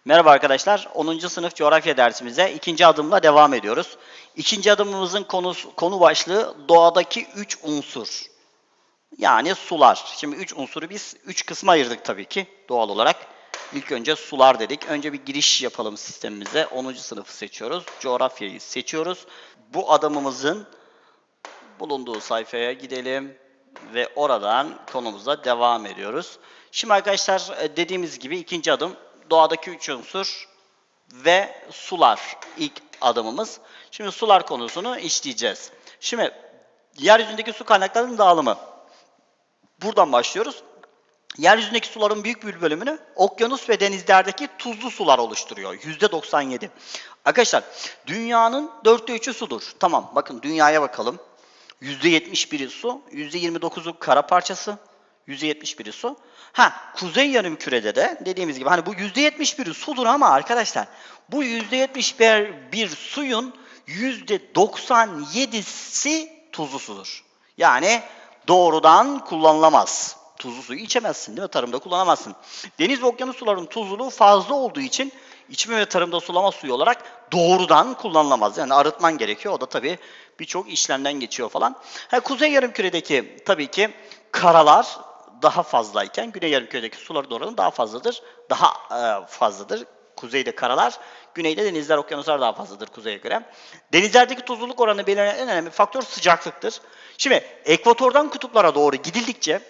Merhaba arkadaşlar, 10. sınıf coğrafya dersimize ikinci adımla devam ediyoruz. İkinci adımımızın konu başlığı doğadaki 3 unsur. Yani sular. Şimdi 3 unsuru biz 3 kısma ayırdık tabii ki doğal olarak. İlk önce sular dedik. Önce bir giriş yapalım sistemimize. 10. sınıfı seçiyoruz, coğrafyayı seçiyoruz. Bu adımımızın bulunduğu sayfaya gidelim ve oradan konumuza devam ediyoruz. Şimdi arkadaşlar dediğimiz gibi ikinci adım doğadaki 3 unsur ve sular ilk adımımız. Şimdi sular konusunu işleyeceğiz. Şimdi yeryüzündeki su kaynaklarının dağılımı. Buradan başlıyoruz. Yeryüzündeki suların büyük bir bölümünü okyanus ve denizlerdeki tuzlu sular oluşturuyor. %97. Arkadaşlar dünyanın 3'ü sudur. Tamam bakın dünyaya bakalım. %71'i su, %29'u kara parçası, %71'i su. Kuzey yarımkürede de dediğimiz gibi hani bu %71'i sudur ama arkadaşlar bu %71 suyun %97'si tuzlu sudur. Yani doğrudan kullanılamaz. Tuzlu suyu içemezsin değil mi? Tarımda kullanamazsın. Deniz ve okyanus sularının tuzluluğu fazla olduğu için içme ve tarımda sulama suyu olarak doğrudan kullanılamaz. Yani arıtman gerekiyor. O da tabii birçok işlemden geçiyor falan. Kuzey yarımküredeki tabii ki karalar daha fazlayken güney yarımküredeki suların oranı daha fazladır. Fazladır. Kuzeyde karalar, güneyde denizler, okyanuslar daha fazladır kuzeye göre. Denizlerdeki tuzluluk oranı belirleyen en önemli faktör sıcaklıktır. Şimdi ekvatordan kutuplara doğru gidildikçe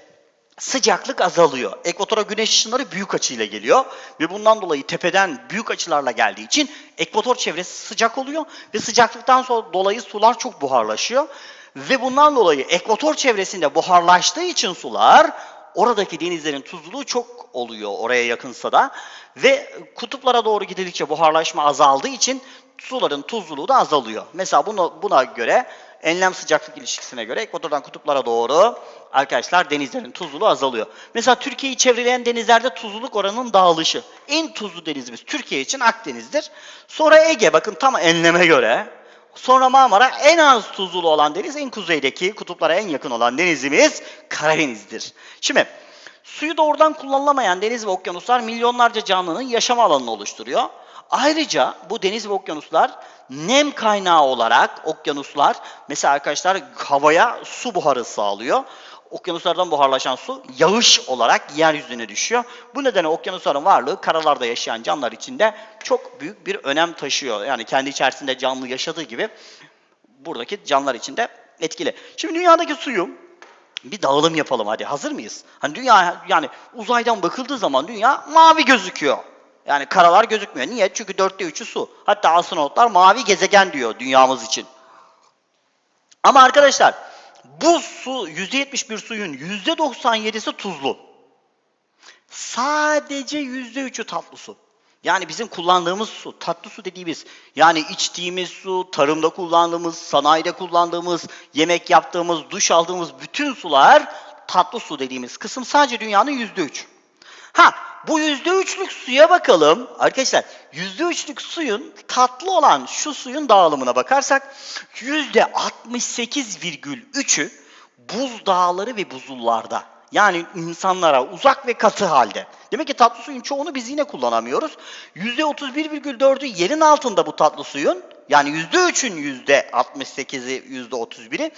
sıcaklık azalıyor. Ekvatora güneş ışınları büyük açıyla geliyor ve bundan dolayı tepeden büyük açılarla geldiği için ekvator çevresi sıcak oluyor ve sıcaklıktan dolayı sular çok buharlaşıyor ve bundan dolayı ekvator çevresinde buharlaştığı için sular oradaki denizlerin tuzluluğu çok oluyor oraya yakınsa da ve kutuplara doğru gidildikçe buharlaşma azaldığı için suların tuzluluğu da azalıyor. Mesela buna göre enlem sıcaklık ilişkisine göre ekvatordan kutuplara doğru arkadaşlar denizlerin tuzluluğu azalıyor. Mesela Türkiye'yi çevreleyen denizlerde tuzluluk oranının dağılışı. En tuzlu denizimiz Türkiye için Akdeniz'dir. Sonra Ege bakın tam enleme göre. Sonra Marmara en az tuzluluğu olan deniz en kuzeydeki kutuplara en yakın olan denizimiz Karadeniz'dir. Şimdi suyu doğrudan kullanılamayan deniz ve okyanuslar milyonlarca canlının yaşam alanını oluşturuyor. Ayrıca bu deniz ve okyanuslar nem kaynağı olarak okyanuslar mesela arkadaşlar havaya su buharı sağlıyor. Okyanuslardan buharlaşan su yağış olarak yeryüzüne düşüyor. Bu nedenle okyanusların varlığı karalarda yaşayan canlılar için de çok büyük bir önem taşıyor. Yani kendi içerisinde canlı yaşadığı gibi buradaki canlılar için de etkili. Şimdi dünyadaki suyu bir dağılım yapalım hadi. Hazır mıyız? Hani dünya yani uzaydan bakıldığı zaman dünya mavi gözüküyor. Yani karalar gözükmüyor. Niye? Çünkü 3'ü su. Hatta astronotlar mavi gezegen diyor dünyamız için. Ama arkadaşlar bu su %71 suyun %97'si tuzlu. Sadece %3'ü tatlı su. Yani bizim kullandığımız su, tatlı su dediğimiz, yani içtiğimiz su, tarımda kullandığımız, sanayide kullandığımız, yemek yaptığımız, duş aldığımız bütün sular tatlı su dediğimiz kısım sadece dünyanın %3. Bu %3'lük suya bakalım. Arkadaşlar %3'lük suyun tatlı olan şu suyun dağılımına bakarsak %68,3'ü buz dağları ve buzullarda. Yani insanlara uzak ve katı halde. Demek ki tatlı suyun çoğunu biz yine kullanamıyoruz. %31,4'ü yerin altında bu tatlı suyun. Yani %3'ün %68'i, %31'i.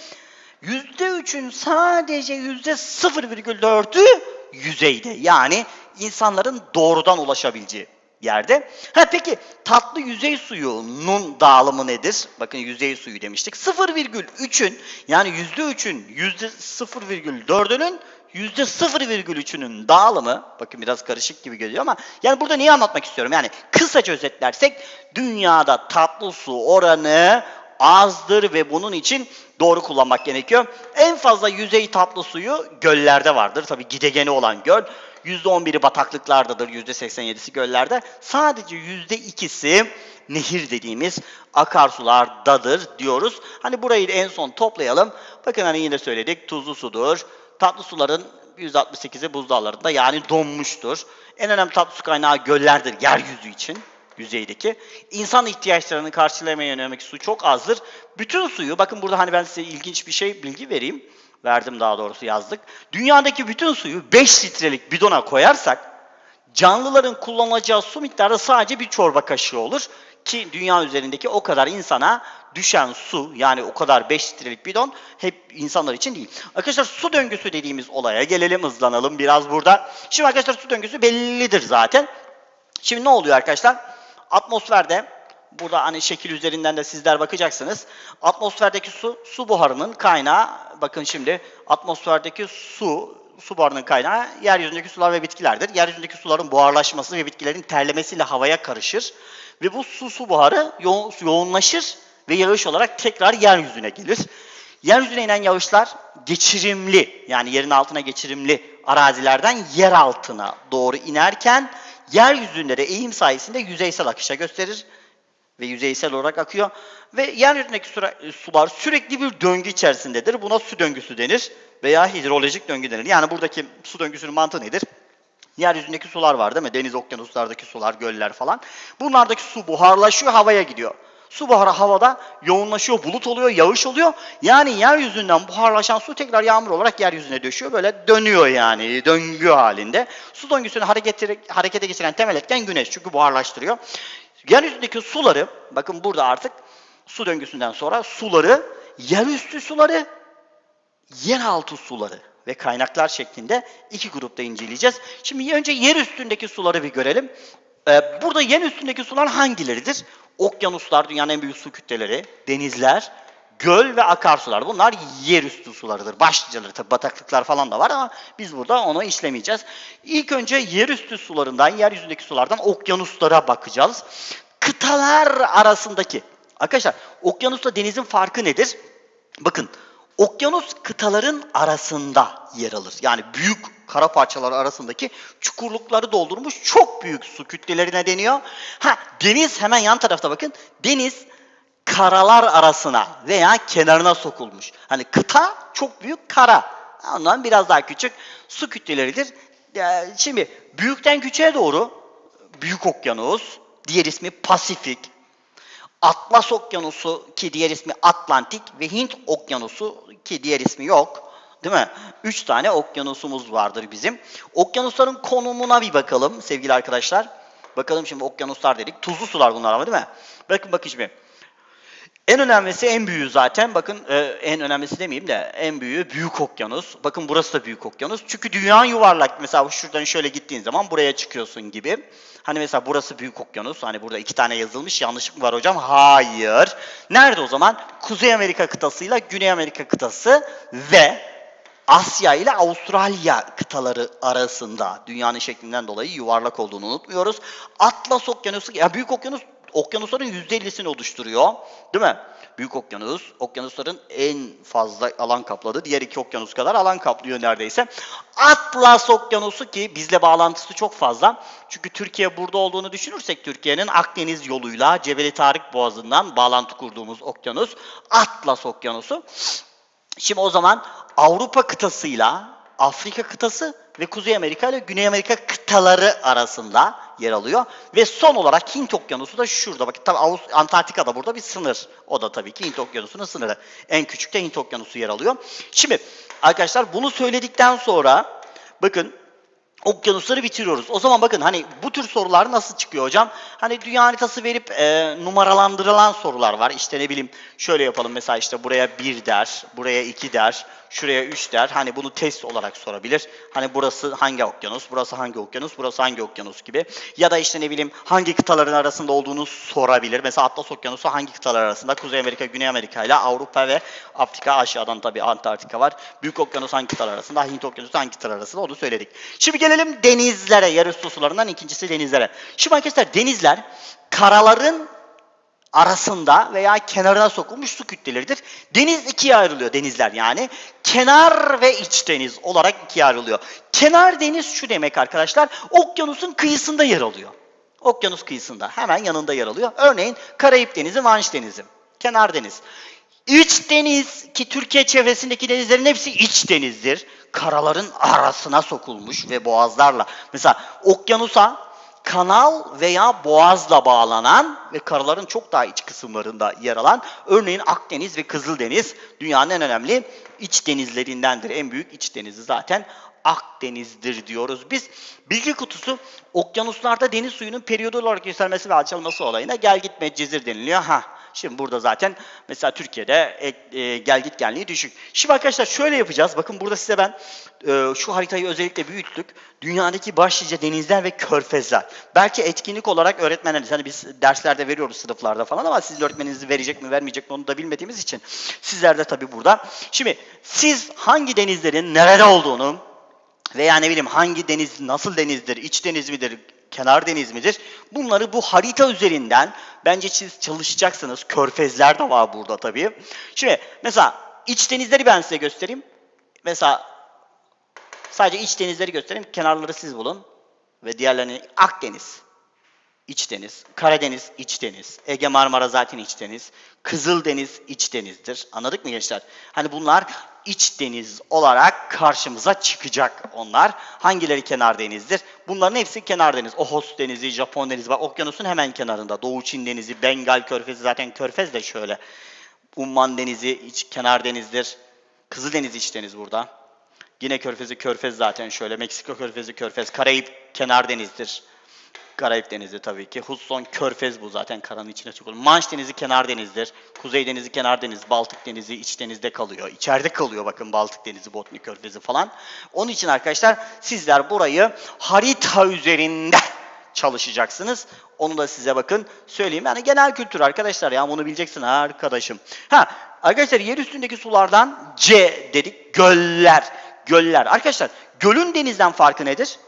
%3'ün sadece %0,4'ü yüzeyde. Yani insanların doğrudan ulaşabileceği yerde. Peki tatlı yüzey suyunun dağılımı nedir? Bakın yüzey suyu demiştik. 0,3'ün yani %3'ün %0,4'ünün %0,3'ünün dağılımı, bakın biraz karışık gibi geliyor ama yani burada neyi anlatmak istiyorum? Yani kısaca özetlersek dünyada tatlı su oranı azdır ve bunun için doğru kullanmak gerekiyor. En fazla yüzey tatlı suyu göllerde vardır. Tabii gidegeni olan göl. %11'i bataklıklardadır, %87'si göllerde. Sadece %2'si nehir dediğimiz akarsulardadır diyoruz. Hani burayı en son toplayalım. Bakın hani yine söyledik tuzlu sudur. Tatlı suların %68'i buzdağlarında yani donmuştur. En önemli tatlı su kaynağı göllerdir yeryüzü için. Yüzeydeki. İnsan ihtiyaçlarını karşılamaya yönelik su çok azdır. Bütün suyu, bakın burada hani ben size ilginç bir bilgi vereyim. Verdim daha doğrusu yazdık. Dünyadaki bütün suyu 5 litrelik bidona koyarsak Canlıların kullanacağı su miktarı sadece bir çorba kaşığı olur. Ki dünya üzerindeki o kadar insana düşen su, yani o kadar 5 litrelik bidon hep insanlar için değil. Arkadaşlar su döngüsü dediğimiz olaya gelelim, hızlanalım biraz burada. Şimdi arkadaşlar su döngüsü bellidir zaten. Şimdi ne oluyor arkadaşlar? Atmosferde, burada hani şekil üzerinden de sizler bakacaksınız. Atmosferdeki su buharının kaynağı, bakın şimdi atmosferdeki su buharının kaynağı yeryüzündeki sular ve bitkilerdir. Yeryüzündeki suların buharlaşması ve bitkilerin terlemesiyle havaya karışır. Ve bu su buharı yoğunlaşır ve yağış olarak tekrar yeryüzüne gelir. Yeryüzüne inen yağışlar geçirimli, yani yerin altına geçirimli arazilerden yer altına doğru inerken yeryüzünde de eğim sayesinde yüzeysel akışa gösterir ve yüzeysel olarak akıyor. Ve yeryüzündeki sular sürekli bir döngü içerisindedir. Buna su döngüsü denir veya hidrolojik döngü denir. Yani buradaki su döngüsünün mantığı nedir? Yeryüzündeki sular var değil mi? Deniz, okyanuslardaki sular, göller falan. Bunlardaki su buharlaşıyor, havaya gidiyor. Su buharı havada yoğunlaşıyor, bulut oluyor, yağış oluyor. Yani yeryüzünden buharlaşan su tekrar yağmur olarak yeryüzüne düşüyor. Böyle dönüyor yani, döngü halinde. Su döngüsünü harekete geçiren temel etken güneş. Çünkü buharlaştırıyor. Yeryüzündeki suları, bakın burada artık su döngüsünden sonra suları, yerüstü suları, yeraltı suları ve kaynaklar şeklinde iki grupta inceleyeceğiz. Şimdi önce yer üstündeki suları bir görelim. Burada yer üstündeki sular hangileridir? Okyanuslar, dünyanın en büyük su kütleleri, denizler, göl ve akarsular. Bunlar yer üstü sularıdır. Başlıcaları, tabi bataklıklar falan da var ama biz burada onu işlemeyeceğiz. İlk önce yer üstü sularından, yeryüzündeki sulardan okyanuslara bakacağız. Kıtalar arasındaki, arkadaşlar okyanusla denizin farkı nedir? Bakın, okyanus kıtaların arasında yer alır. Yani büyük kara parçaları arasındaki çukurlukları doldurmuş çok büyük su kütlelerine deniyor. Deniz hemen yan tarafta bakın. Deniz karalar arasına veya kenarına sokulmuş. Hani kıta çok büyük, kara ondan biraz daha küçük su kütleleridir. Şimdi büyükten küçüğe doğru Büyük Okyanus, diğer ismi Pasifik, Atlas Okyanusu ki diğer ismi Atlantik ve Hint Okyanusu ki diğer ismi yok. Değil mi? 3 tane okyanusumuz vardır bizim. Okyanusların konumuna bir bakalım sevgili arkadaşlar. Bakalım şimdi okyanuslar dedik. Tuzlu sular bunlar ama değil mi? Bakın şimdi. En önemlisi, en büyüğü zaten. Bakın en önemlisi demeyeyim de en büyüğü Büyük Okyanus. Bakın burası da Büyük Okyanus. Çünkü dünya yuvarlak. Mesela şuradan şöyle gittiğin zaman buraya çıkıyorsun gibi. Hani mesela burası Büyük Okyanus. Hani burada 2 tane yazılmış. Yanlışlık mı var hocam? Hayır. Nerede o zaman? Kuzey Amerika kıtasıyla Güney Amerika kıtası ve Asya ile Avustralya kıtaları arasında, dünyanın şeklinden dolayı yuvarlak olduğunu unutmuyoruz. Atlas Okyanusu, yani Büyük Okyanus okyanusların %50'sini oluşturuyor. Değil mi? Büyük Okyanus, okyanusların en fazla alan kapladığı, diğer 2 okyanus kadar alan kaplıyor neredeyse. Atlas Okyanusu ki bizle bağlantısı çok fazla. Çünkü Türkiye burada olduğunu düşünürsek, Türkiye'nin Akdeniz yoluyla Cebeli Tarık Boğazı'ndan bağlantı kurduğumuz okyanus, Atlas Okyanusu. Şimdi o zaman Avrupa kıtasıyla Afrika kıtası ve Kuzey Amerika ile Güney Amerika kıtaları arasında yer alıyor. Ve son olarak Hint Okyanusu da şurada. Bakın tabii Antarktika'da burada bir sınır. O da tabii ki Hint Okyanusu'nun sınırı. En küçükte Hint Okyanusu yer alıyor. Şimdi arkadaşlar bunu söyledikten sonra bakın okyanusları bitiriyoruz. O zaman bakın hani bu tür sorular nasıl çıkıyor hocam? Hani dünya haritası verip numaralandırılan sorular var. İşte ne bileyim şöyle yapalım mesela işte buraya 1 der, buraya 2 der, şuraya 3 der. Hani bunu test olarak sorabilir. Hani burası hangi okyanus, burası hangi okyanus, burası hangi okyanus gibi. Ya da işte ne bileyim hangi kıtaların arasında olduğunu sorabilir. Mesela Atlas Okyanusu hangi kıtalar arasında? Kuzey Amerika, Güney Amerika ile Avrupa ve Afrika, aşağıdan tabii Antarktika var. Büyük Okyanus hangi kıtalar arasında? Hint Okyanusu hangi kıtalar arasında? Onu söyledik. Şimdi gelelim denizlere, yerüstü sularından ikincisi denizlere. Şimdi arkadaşlar denizler karaların arasında veya kenarına sokulmuş su kütleleridir. Deniz ikiye ayrılıyor, denizler yani. Kenar ve iç deniz olarak ikiye ayrılıyor. Kenar deniz şu demek arkadaşlar, okyanusun kıyısında yer alıyor. Okyanus kıyısında, hemen yanında yer alıyor. Örneğin Karayip Denizi, Manş Denizi. Kenar deniz. İç deniz ki Türkiye çevresindeki denizlerin hepsi iç denizdir. Karaların arasına sokulmuş ve boğazlarla. Mesela okyanusa kanal veya boğazla bağlanan ve karaların çok daha iç kısımlarında yer alan, örneğin Akdeniz ve Kızıldeniz dünyanın en önemli iç denizlerindendir. En büyük iç denizi zaten Akdeniz'dir diyoruz. Biz bilgi kutusu okyanuslarda deniz suyunun periyodal olarak yükselmesi ve alçalması olayına gelgit medcezir deniliyor. Şimdi burada zaten mesela Türkiye'de gelgit genliği düşük. Şimdi arkadaşlar şöyle yapacağız. Bakın burada size ben şu haritayı özellikle büyüttük. Dünyadaki başlıca denizler ve körfezler. Belki etkinlik olarak öğretmenleriniz, hani biz derslerde veriyoruz sınıflarda falan ama sizin öğretmeniniz verecek mi vermeyecek mi onu da bilmediğimiz için sizler de tabii burada. Şimdi siz hangi denizlerin nerede olduğunu veya ne bileyim hangi deniz nasıl denizdir, iç deniz midir, kenar deniz midir? Bunları bu harita üzerinden bence siz çalışacaksınız. Körfezler de var burada tabii. Şimdi mesela iç denizleri ben size göstereyim. Mesela sadece iç denizleri göstereyim. Kenarları siz bulun. Ve diğerlerini Akdeniz, iç deniz, Karadeniz, iç deniz, Ege Marmara zaten iç deniz, Kızıldeniz iç denizdir. Anladık mı gençler? Hani bunlar iç deniz olarak karşımıza çıkacak onlar. Hangileri kenar denizdir? Bunların hepsi kenar deniz. Ohos denizi, Japon denizi var. Okyanusun hemen kenarında. Doğu Çin denizi, Bengal körfezi zaten körfez de şöyle. Umman denizi kenar denizdir. Kızıldeniz iç deniz burada. Yine körfezi körfez zaten şöyle. Meksika körfezi körfez. Karayip kenar denizdir. Karayip Denizi tabii ki. Hudson Körfez bu zaten karanın içine çıkıyor. Manş Denizi kenar denizdir. Kuzey Denizi kenar deniz. Baltık Denizi iç denizde kalıyor. İçeride kalıyor bakın Baltık Denizi, Botnik Körfezi falan. Onun için arkadaşlar sizler burayı harita üzerinde çalışacaksınız. Onu da size bakın söyleyeyim. Yani genel kültür arkadaşlar ya bunu bileceksin arkadaşım. Arkadaşlar yer üstündeki sulardan C dedik. Göller. Göller. Arkadaşlar gölün denizden farkı nedir?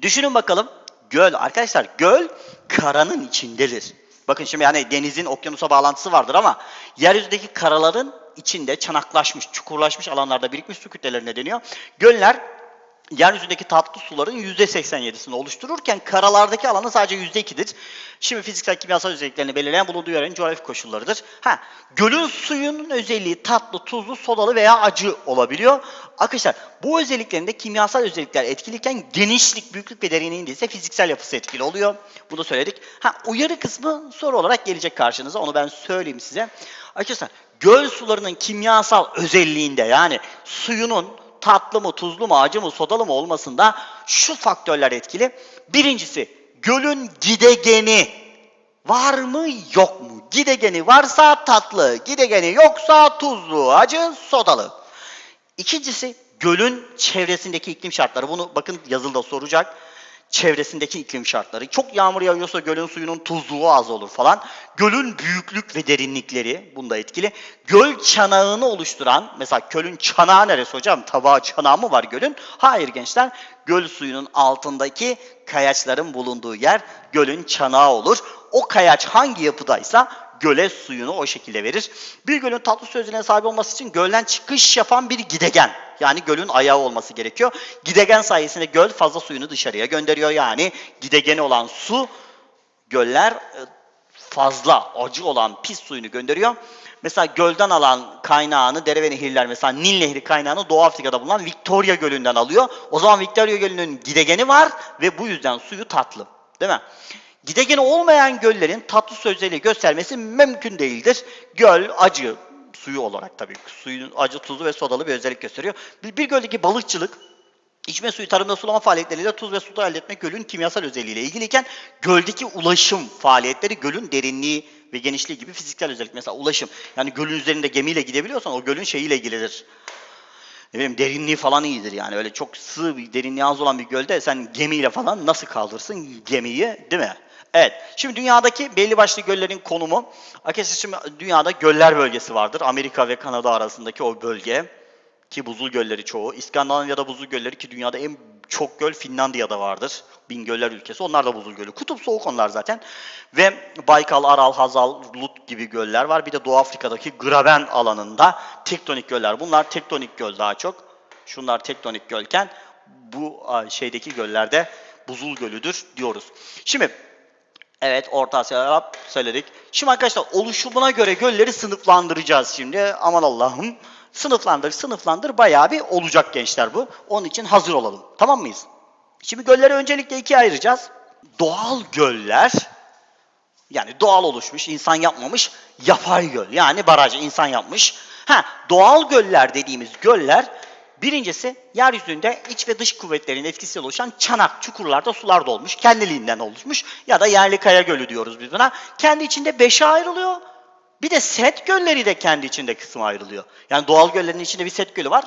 Düşünün bakalım. Göl arkadaşlar göl karanın içindedir. Bakın şimdi yani denizin okyanusa bağlantısı vardır ama yeryüzündeki karaların içinde çanaklaşmış, çukurlaşmış alanlarda birikmiş su kütlelerine deniyor. Göller yeryüzündeki tatlı suların %87'sini oluştururken karalardaki alanı sadece %2'dir. Şimdi fiziksel kimyasal özelliklerini belirleyen bulunduğu yerin coğrafi koşullarıdır. Gölün suyunun özelliği tatlı, tuzlu, sodalı veya acı olabiliyor. Arkadaşlar bu özelliklerinde kimyasal özellikler etkiliyken genişlik, büyüklük ve derinliğinde ise fiziksel yapısı etkili oluyor. Bunu söyledik. Uyarı kısmı soru olarak gelecek karşınıza. Onu ben söyleyeyim size. Arkadaşlar göl sularının kimyasal özelliğinde yani suyunun tatlı mı, tuzlu mu, acı mı, sodalı mı olmasında şu faktörler etkili. Birincisi, gölün gidegeni var mı, yok mu? Gidegeni varsa tatlı, gidegeni yoksa tuzlu, acı, sodalı. İkincisi, gölün çevresindeki iklim şartları. Bunu bakın yazılıda soracak. Çevresindeki iklim şartları. Çok yağmur yağıyorsa gölün suyunun tuzluluğu az olur falan. Gölün büyüklük ve derinlikleri bunda etkili. Göl çanağını oluşturan, mesela gölün çanağı neresi hocam? Tabağı çanağı mı var gölün? Hayır gençler. Göl suyunun altındaki kayaçların bulunduğu yer gölün çanağı olur. O kayaç hangi yapıdaysa göle suyunu o şekilde verir. Bir gölün tatlı su özelliğine sahip olması için gölden çıkış yapan bir gidegen. Yani gölün ayağı olması gerekiyor. Gidegen sayesinde göl fazla suyunu dışarıya gönderiyor. Yani gidegeni olan su, göller fazla acı olan pis suyunu gönderiyor. Mesela gölden alan kaynağını, dere ve nehirler, mesela Nil Nehri kaynağını Doğu Afrika'da bulunan Victoria Gölü'nden alıyor. O zaman Victoria Gölü'nün gidegeni var ve bu yüzden suyu tatlı. Değil mi? Gidegeni olmayan göllerin tatlı su özelliği göstermesi mümkün değildir. Göl acı suyu olarak tabii suyun acı, tuzlu ve sodalı bir özellik gösteriyor. Bir göldeki balıkçılık, içme suyu, tarımda sulama faaliyetleriyle tuz ve su elde etmek gölün kimyasal özelliğiyle ilgiliyken göldeki ulaşım faaliyetleri gölün derinliği ve genişliği gibi fiziksel özellik. Mesela ulaşım, yani gölün üzerinde gemiyle gidebiliyorsan o gölün şeyiyle ilgilidir. Ne bileyim, derinliği falan iyidir yani. Öyle çok sığ bir derinliği az olan bir gölde sen gemiyle falan nasıl kaldırsın gemiyi, değil mi? Evet. Şimdi dünyadaki belli başlı göllerin konumu. Arkadaşlar şimdi dünyada göller bölgesi vardır. Amerika ve Kanada arasındaki o bölge. Ki buzul gölleri çoğu. İskandinavya'da buzul gölleri ki dünyada en çok göl Finlandiya'da vardır. Bin göller ülkesi. Onlar da buzul gölü. Kutup soğuk onlar zaten. Ve Baykal, Aral, Hazal, Lut gibi göller var. Bir de Doğu Afrika'daki Graben alanında tektonik göller. Bunlar tektonik göl daha çok. Şunlar tektonik gölken bu şeydeki göllerde buzul gölüdür diyoruz. Şimdi evet, Orta Asya'ya söyledik. Şimdi arkadaşlar oluşumuna göre gölleri sınıflandıracağız şimdi. Aman Allah'ım. Sınıflandır bayağı bir olacak gençler bu. Onun için hazır olalım. Tamam mıyız? Şimdi gölleri öncelikle ikiye ayıracağız. Doğal göller, yani doğal oluşmuş, insan yapmamış, yapay göl. Yani baraj, insan yapmış. Doğal göller dediğimiz göller Birincisi, yeryüzünde iç ve dış kuvvetlerin etkisiyle oluşan çanak, çukurlarda sular dolmuş, kendiliğinden oluşmuş ya da yerli kaya gölü diyoruz biz buna. Kendi içinde 5'e ayrılıyor. Bir de set gölleri de kendi içinde kısma ayrılıyor. Yani doğal göllerin içinde bir set gölü var.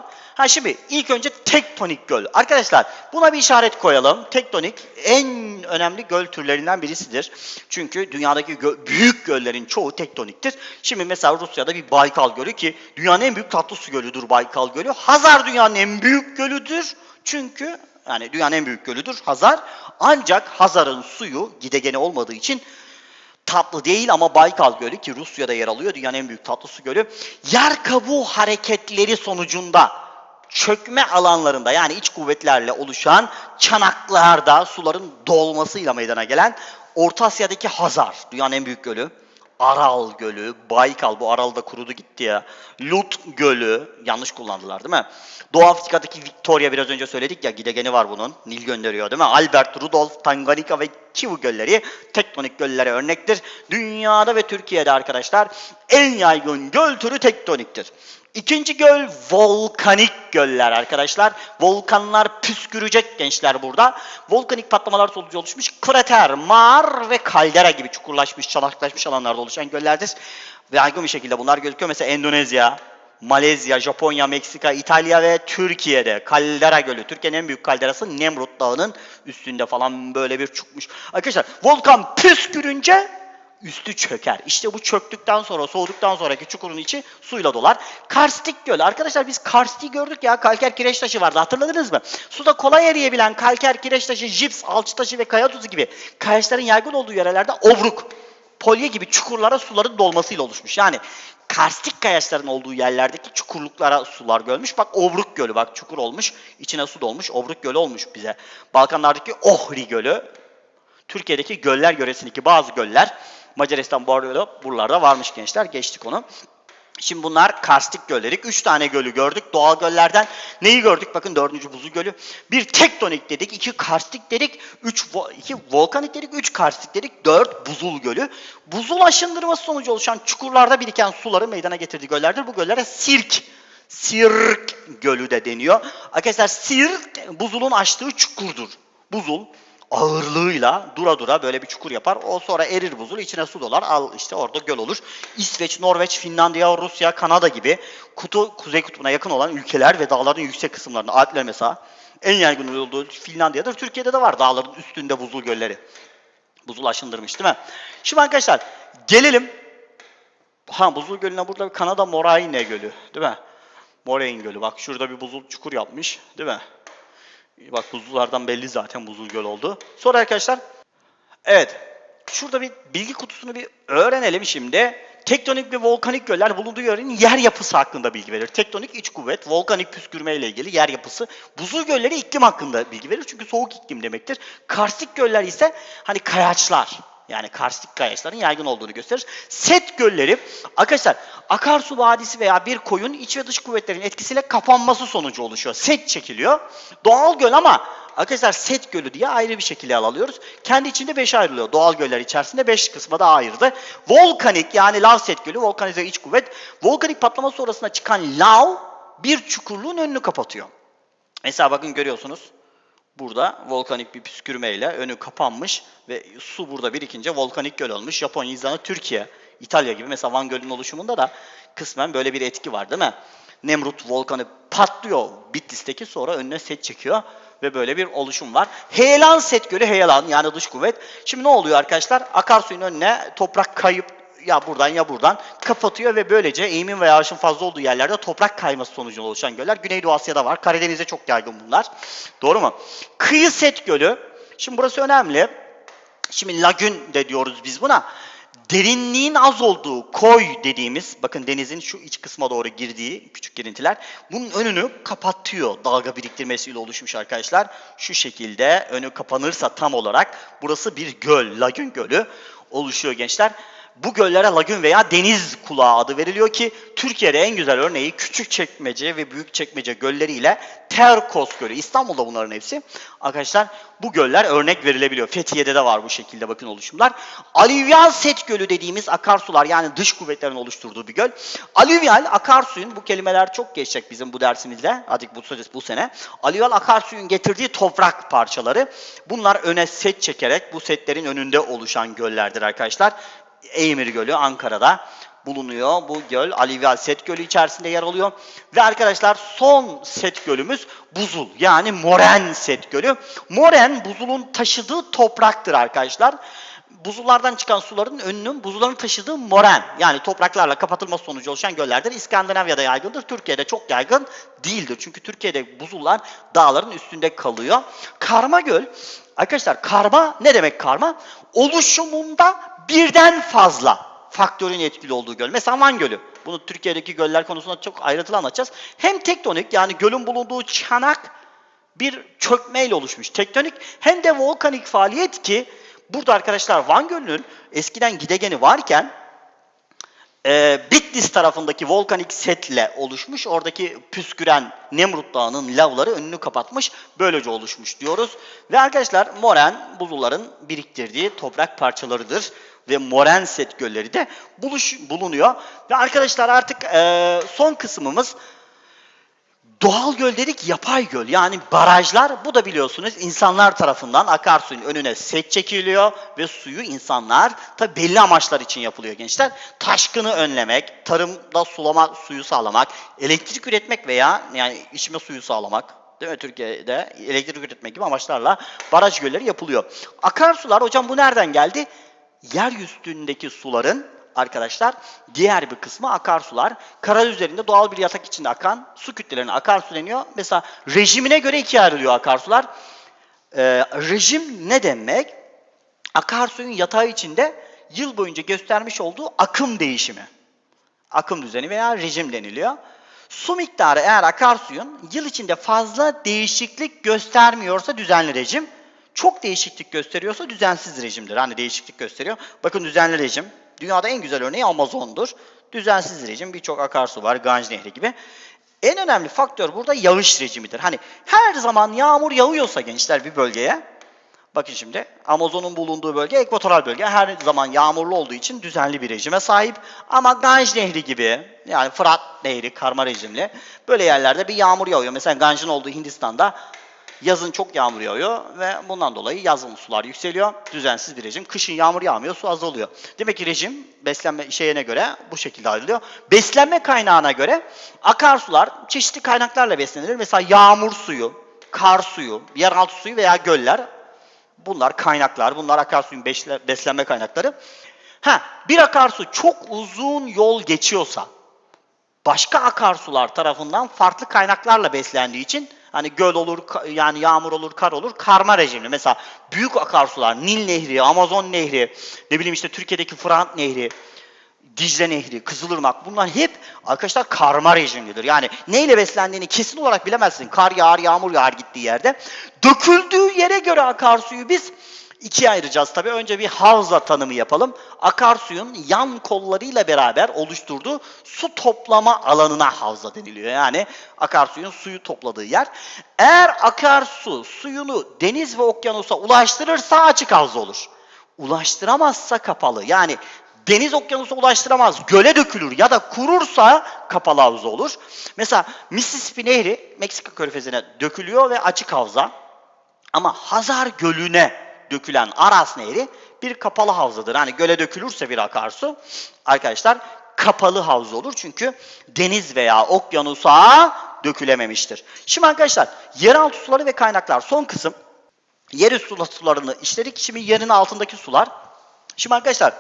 Şimdi ilk önce tektonik göl. Arkadaşlar buna bir işaret koyalım. Tektonik en önemli göl türlerinden birisidir. Çünkü dünyadaki büyük göllerin çoğu tektoniktir. Şimdi mesela Rusya'da bir Baykal Gölü ki dünyanın en büyük tatlı su gölüdür Baykal Gölü. Hazar dünyanın en büyük gölüdür. Çünkü yani dünyanın en büyük gölüdür Hazar. Ancak Hazar'ın suyu gidegeni olmadığı için tatlı değil ama Baykal Gölü ki Rusya'da yer alıyor, dünyanın en büyük tatlı su gölü. Yer kabuğu hareketleri sonucunda çökme alanlarında yani iç kuvvetlerle oluşan çanaklarda suların dolmasıyla meydana gelen Orta Asya'daki Hazar, dünyanın en büyük gölü. Aral Gölü, Baykal, bu Aral da kurudu gitti ya. Lut Gölü, yanlış kullandılar değil mi? Doğu Afrika'daki Victoria biraz önce söyledik ya, gidegeni var bunun. Nil gönderiyor değil mi? Albert, Rudolf, Tanganyika ve Kivu gölleri tektonik göllere örnektir. Dünyada ve Türkiye'de arkadaşlar en yaygın göl türü tektoniktir. İkinci göl volkanik göller arkadaşlar. Volkanlar püskürecek gençler burada. Volkanik patlamalar sonucu oluşmuş krater, mağar ve kaldera gibi çukurlaşmış, çanaklaşmış alanlarda oluşan göllerdir. Ve yaygın bir şekilde bunlar gözüküyor. Mesela Endonezya, Malezya, Japonya, Meksika, İtalya ve Türkiye'de kaldera gölü. Türkiye'nin en büyük kalderası Nemrut Dağı'nın üstünde falan böyle bir çukmuş. Arkadaşlar volkan püskürünce üstü çöker. İşte bu çöktükten sonra, soğuduktan sonraki çukurun içi suyla dolar. Karstik göl. Arkadaşlar biz karstiği gördük ya. Kalker kireç taşı vardı. Hatırladınız mı? Suda kolay eriyebilen kalker kireç taşı, jips, alçı taşı ve kaya tuzu gibi kayaçların yaygın olduğu yerlerde obruk, polye gibi çukurlara suların dolmasıyla oluşmuş. Yani karstik kayaçların olduğu yerlerdeki çukurluklara sular gölmüş. Bak Obruk Gölü, bak çukur olmuş, içine su dolmuş, Obruk Gölü olmuş bize. Balkanlardaki Ohri Gölü, Türkiye'deki göller yöresindeki bazı göller, Macaristan buralarda varmış gençler, geçtik onu. Şimdi bunlar karstik gölleri. 3 tane gölü gördük. Doğal göllerden neyi gördük? Bakın 4. buzul gölü. Bir tektonik dedik, 2 karstik dedik, 2 volkanik dedik, 3 karstik dedik, 4 buzul gölü. Buzul aşındırması sonucu oluşan çukurlarda biriken suları meydana getirdiği göllerdir. Bu göllere Sirk Gölü de deniyor. Arkadaşlar Sirk buzulun açtığı çukurdur. Buzul ağırlığıyla dura dura böyle bir çukur yapar. O sonra erir buzul, içine su dolar. Al işte orada göl olur. İsveç, Norveç, Finlandiya, Rusya, Kanada gibi kuzey kutbuna yakın olan ülkeler ve dağların yüksek kısımlarında, Alpler mesela en yaygın olduğu Finlandiya'dır. Türkiye'de de var dağların üstünde buzul gölleri. Buzul aşındırmış değil mi? Şimdi arkadaşlar gelelim. Buzul gölüne burada bir Kanada Moraine Gölü değil mi? Moraine Gölü. Bak şurada bir buzul çukur yapmış değil mi? Bak buzullardan belli zaten buzul göl oldu. Sonra arkadaşlar evet şurada bir bilgi kutusunu bir öğrenelim şimdi. Tektonik ve volkanik göller bulunduğu yerin yer yapısı hakkında bilgi verir. Tektonik iç kuvvet, volkanik püskürme ile ilgili yer yapısı. Buzul gölleri iklim hakkında bilgi verir çünkü soğuk iklim demektir. Karstik göller ise hani kayaçlar. Yani karstik kayaçların yaygın olduğunu gösterir. Set gölleri arkadaşlar akarsu vadisi veya bir koyun iç ve dış kuvvetlerin etkisiyle kapanması sonucu oluşuyor. Set çekiliyor. Doğal göl ama arkadaşlar set gölü diye ayrı bir şekilde alıyoruz. Kendi içinde 5'e ayrılıyor. Doğal göller içerisinde 5 kısma daha ayırdı. Volkanik yani lav set gölü, volkanize iç kuvvet. Volkanik patlama sonrasında çıkan lav bir çukurluğun önünü kapatıyor. Mesela bakın görüyorsunuz. Burada volkanik bir püskürmeyle önü kapanmış ve su burada birikince volkanik göl olmuş. Japonya, İzlanda, Türkiye, İtalya gibi mesela Van Gölü'nün oluşumunda da kısmen böyle bir etki var değil mi? Nemrut volkanı patlıyor Bitlis'teki, sonra önüne set çekiyor ve böyle bir oluşum var. Heyelan set gölü, heyelan yani dış kuvvet. Şimdi ne oluyor arkadaşlar? Akarsuyun önüne toprak kayıp ya buradan kapatıyor ve böylece eğimin ve yağışın fazla olduğu yerlerde toprak kayması sonucunda oluşan göller. Güneydoğu Asya'da var. Karadeniz'de çok yaygın bunlar. Doğru mu? Kıyı set gölü. Şimdi burası önemli. Şimdi lagün de diyoruz biz buna. Derinliğin az olduğu koy dediğimiz, bakın denizin şu iç kısma doğru girdiği küçük girintiler, bunun önünü kapatıyor dalga biriktirmesiyle oluşmuş arkadaşlar. Şu şekilde önü kapanırsa tam olarak burası bir göl, lagün gölü oluşuyor gençler. Bu göllere lagün veya deniz kulağı adı veriliyor ki Türkiye'de en güzel örneği Küçükçekmece ve Büyükçekmece gölleriyle Terkos Gölü. İstanbul'da bunların hepsi. Arkadaşlar bu göller örnek verilebiliyor. Fethiye'de de var bu şekilde bakın oluşumlar. Alüvyal set gölü dediğimiz akarsular yani dış kuvvetlerin oluşturduğu bir göl. Alüvyal akarsuyun bu kelimeler çok geçecek bizim bu dersimizde. Hadi bu sene. Alüvyal akarsuyun getirdiği toprak parçaları. Bunlar öne set çekerek bu setlerin önünde oluşan göllerdir arkadaşlar. Eymir Gölü Ankara'da bulunuyor. Bu göl Alüvyal Set Gölü içerisinde yer alıyor. Ve arkadaşlar son set gölümüz Buzul yani Moren Set Gölü. Moren buzulun taşıdığı topraktır arkadaşlar. Buzullardan çıkan suların önünün buzulların taşıdığı moren yani topraklarla kapatılması sonucu oluşan göllerdir. İskandinavya'da yaygındır. Türkiye'de çok yaygın değildir. Çünkü Türkiye'de buzullar dağların üstünde kalıyor. Karma göl. Arkadaşlar karma ne demek karma? Oluşumunda birden fazla faktörün etkili olduğu göl. Mesela Van Gölü. Bunu Türkiye'deki göller konusunda çok ayrıntılı anlatacağız. Hem tektonik yani gölün bulunduğu çanak bir çökmeyle oluşmuş tektonik hem de volkanik faaliyet ki burada arkadaşlar Van Gölü'nün eskiden gidegeni varken Bitlis tarafındaki volkanik setle oluşmuş. Oradaki püsküren Nemrut Dağı'nın lavları önünü kapatmış. Böylece oluşmuş diyoruz. Ve arkadaşlar moren buzulların biriktirdiği toprak parçalarıdır. Ve moren set gölleri de bulunuyor. Ve arkadaşlar artık son kısmımız doğal göl dedik, yapay göl yani barajlar. Bu da biliyorsunuz insanlar tarafından akarsuyun önüne set çekiliyor ve suyu insanlar tabi belli amaçlar için yapılıyor gençler. Taşkını önlemek, tarımda sulama suyu sağlamak, elektrik üretmek veya yani içme suyu sağlamak. Değil mi? Türkiye'de elektrik üretmek gibi amaçlarla baraj gölleri yapılıyor. Akarsular hocam bu nereden geldi? Yeryüzündeki suların arkadaşlar diğer bir kısmı akarsular. Kara üzerinde doğal bir yatak içinde akan su kütlelerine akarsu deniyor. Mesela rejimine göre ikiye ayrılıyor akarsular. Rejim ne demek? Akarsuyun yatağı içinde yıl boyunca göstermiş olduğu akım değişimi. Akım düzeni veya rejim deniliyor. Su miktarı eğer akarsuyun yıl içinde fazla değişiklik göstermiyorsa düzenli rejim. Çok değişiklik gösteriyorsa düzensiz rejimdir. Hani değişiklik gösteriyor. Bakın düzenli rejim. Dünyada en güzel örneği Amazon'dur. Düzensiz rejim birçok akarsu var. Ganj Nehri gibi. En önemli faktör burada yağış rejimidir. Hani her zaman yağmur yağıyorsa gençler bir bölgeye. Bakın şimdi Amazon'un bulunduğu bölge ekvatoral bölge. Her zaman yağmurlu olduğu için düzenli bir rejime sahip. Ama Ganj Nehri gibi yani Fırat Nehri karma rejimli böyle yerlerde bir yağmur yağıyor. Mesela Ganj'ın olduğu Hindistan'da yazın çok yağmur yağıyor ve bundan dolayı yazın sular yükseliyor. Düzensiz bir rejim. Kışın yağmur yağmıyor, su azalıyor. Demek ki rejim beslenme şeyine göre bu şekilde ayrılıyor. Beslenme kaynağına göre akarsular çeşitli kaynaklarla beslenilir. Mesela yağmur suyu, kar suyu, yeraltı suyu veya göller. Bunlar kaynaklar, bunlar akarsuyun beslenme kaynakları. Bir akarsu çok uzun yol geçiyorsa, başka akarsular tarafından farklı kaynaklarla beslendiği için hani göl olur, yani yağmur olur, kar olur, karma rejimli. Mesela büyük akarsular, Nil Nehri, Amazon Nehri, ne bileyim işte Türkiye'deki Fırat Nehri, Dicle Nehri, Kızılırmak bunlar hep arkadaşlar karma rejimlidir. Yani neyle beslendiğini kesin olarak bilemezsin. Kar yağar, yağmur yağar gittiği yerde. Döküldüğü yere göre akarsuyu biz ikiye ayıracağız tabii. Önce bir havza tanımı yapalım. Akarsuyun yan kollarıyla beraber oluşturduğu su toplama alanına havza deniliyor. Yani akarsuyun suyu topladığı yer. Eğer akarsu suyunu deniz ve okyanusa ulaştırırsa açık havza olur. Ulaştıramazsa kapalı. Yani deniz okyanusa ulaştıramaz, göle dökülür ya da kurursa kapalı havza olur. Mesela Mississippi Nehri Meksika Körfezi'ne dökülüyor ve açık havza. Ama Hazar Gölü'ne dökülen Aras Nehri bir kapalı havzadır. Hani göle dökülürse bir akarsu arkadaşlar kapalı havza olur. Çünkü deniz veya okyanusa dökülememiştir. Şimdi arkadaşlar yeraltı suları ve kaynaklar son kısım. Yerüstü sularını işledik. Şimdi yerin altındaki sular. Şimdi arkadaşlar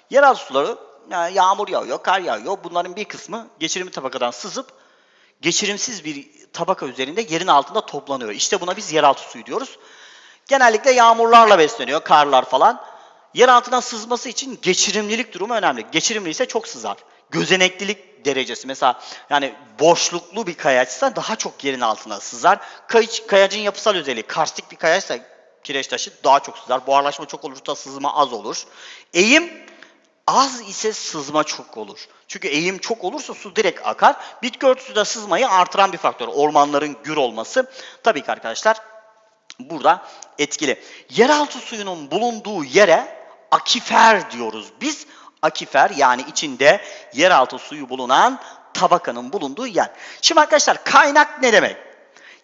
yeraltı suları yani yağmur yağıyor, kar yağıyor. Bunların bir kısmı geçirimli tabakadan sızıp geçirimsiz bir tabaka üzerinde yerin altında toplanıyor. İşte buna biz yeraltı suyu diyoruz. Genellikle yağmurlarla besleniyor, karlar falan. Yer altından sızması için geçirimlilik durumu önemli. Geçirimli ise çok sızar. Gözeneklilik derecesi mesela yani boşluklu bir kayaçsa daha çok yerin altına sızar. Kayacın yapısal özelliği karstik bir kayaçsa kireç taşı daha çok sızar. Buharlaşma çok olursa sızma az olur. Eğim Az ise sızma çok olur. Çünkü eğim çok olursa su direkt akar. Bitki örtüsü de sızmayı artıran bir faktör. Ormanların gür olması tabii ki arkadaşlar burada etkili. Yeraltı suyunun bulunduğu yere akifer diyoruz biz. Akifer yani içinde yeraltı suyu bulunan tabakanın bulunduğu yer. Şimdi arkadaşlar kaynak ne demek?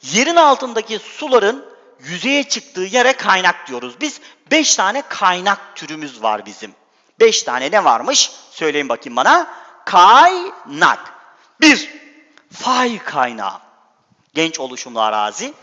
Yerin altındaki suların yüzeye çıktığı yere kaynak diyoruz. Biz 5 tane kaynak türümüz var bizim. 5 tane ne varmış? Söyleyin bakayım bana. Kaynak. 1. Fay kaynağı. Genç oluşumlu arazi.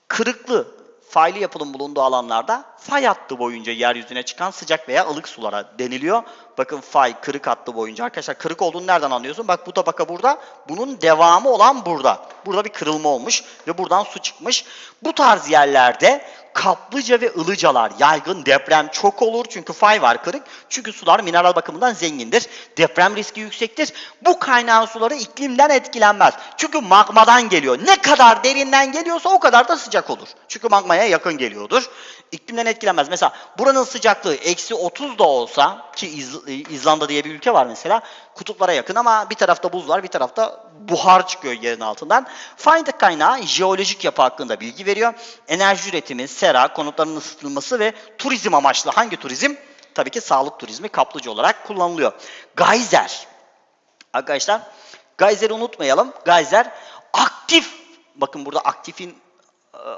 Kırıklı, faylı yapının bulunduğu alanlarda fay hattı boyunca yeryüzüne çıkan sıcak veya ılık sulara deniliyor. Bakın fay kırık hattı boyunca. Arkadaşlar kırık olduğunu nereden anlıyorsun? Bak bu tabaka burada. Bunun devamı olan burada. Burada bir kırılma olmuş ve buradan su çıkmış. Bu tarz yerlerde kaplıca ve ılıcalar yaygın, deprem çok olur. Çünkü fay var kırık. Çünkü sular mineral bakımından zengindir. Deprem riski yüksektir. Bu kaynağın suları iklimden etkilenmez. Çünkü magmadan geliyor. Ne kadar derinden geliyorsa o kadar da sıcak olur. Çünkü magmaya yakın geliyordur. İklimden etkilenmez. Mesela buranın sıcaklığı eksi 30 da olsa ki İzlanda diye bir ülke var mesela. Kutuplara yakın ama bir tarafta buz var, bir tarafta buhar çıkıyor yerin altından. Fay kaynağı jeolojik yapı hakkında bilgi veriyor. Enerji üretimi, sera, konutların ısıtılması ve turizm amaçlı. Hangi turizm? Tabii ki sağlık turizmi kaplıca olarak kullanılıyor. Gayzer. Arkadaşlar Gayzer'i unutmayalım. Gayzer aktif, bakın burada aktifin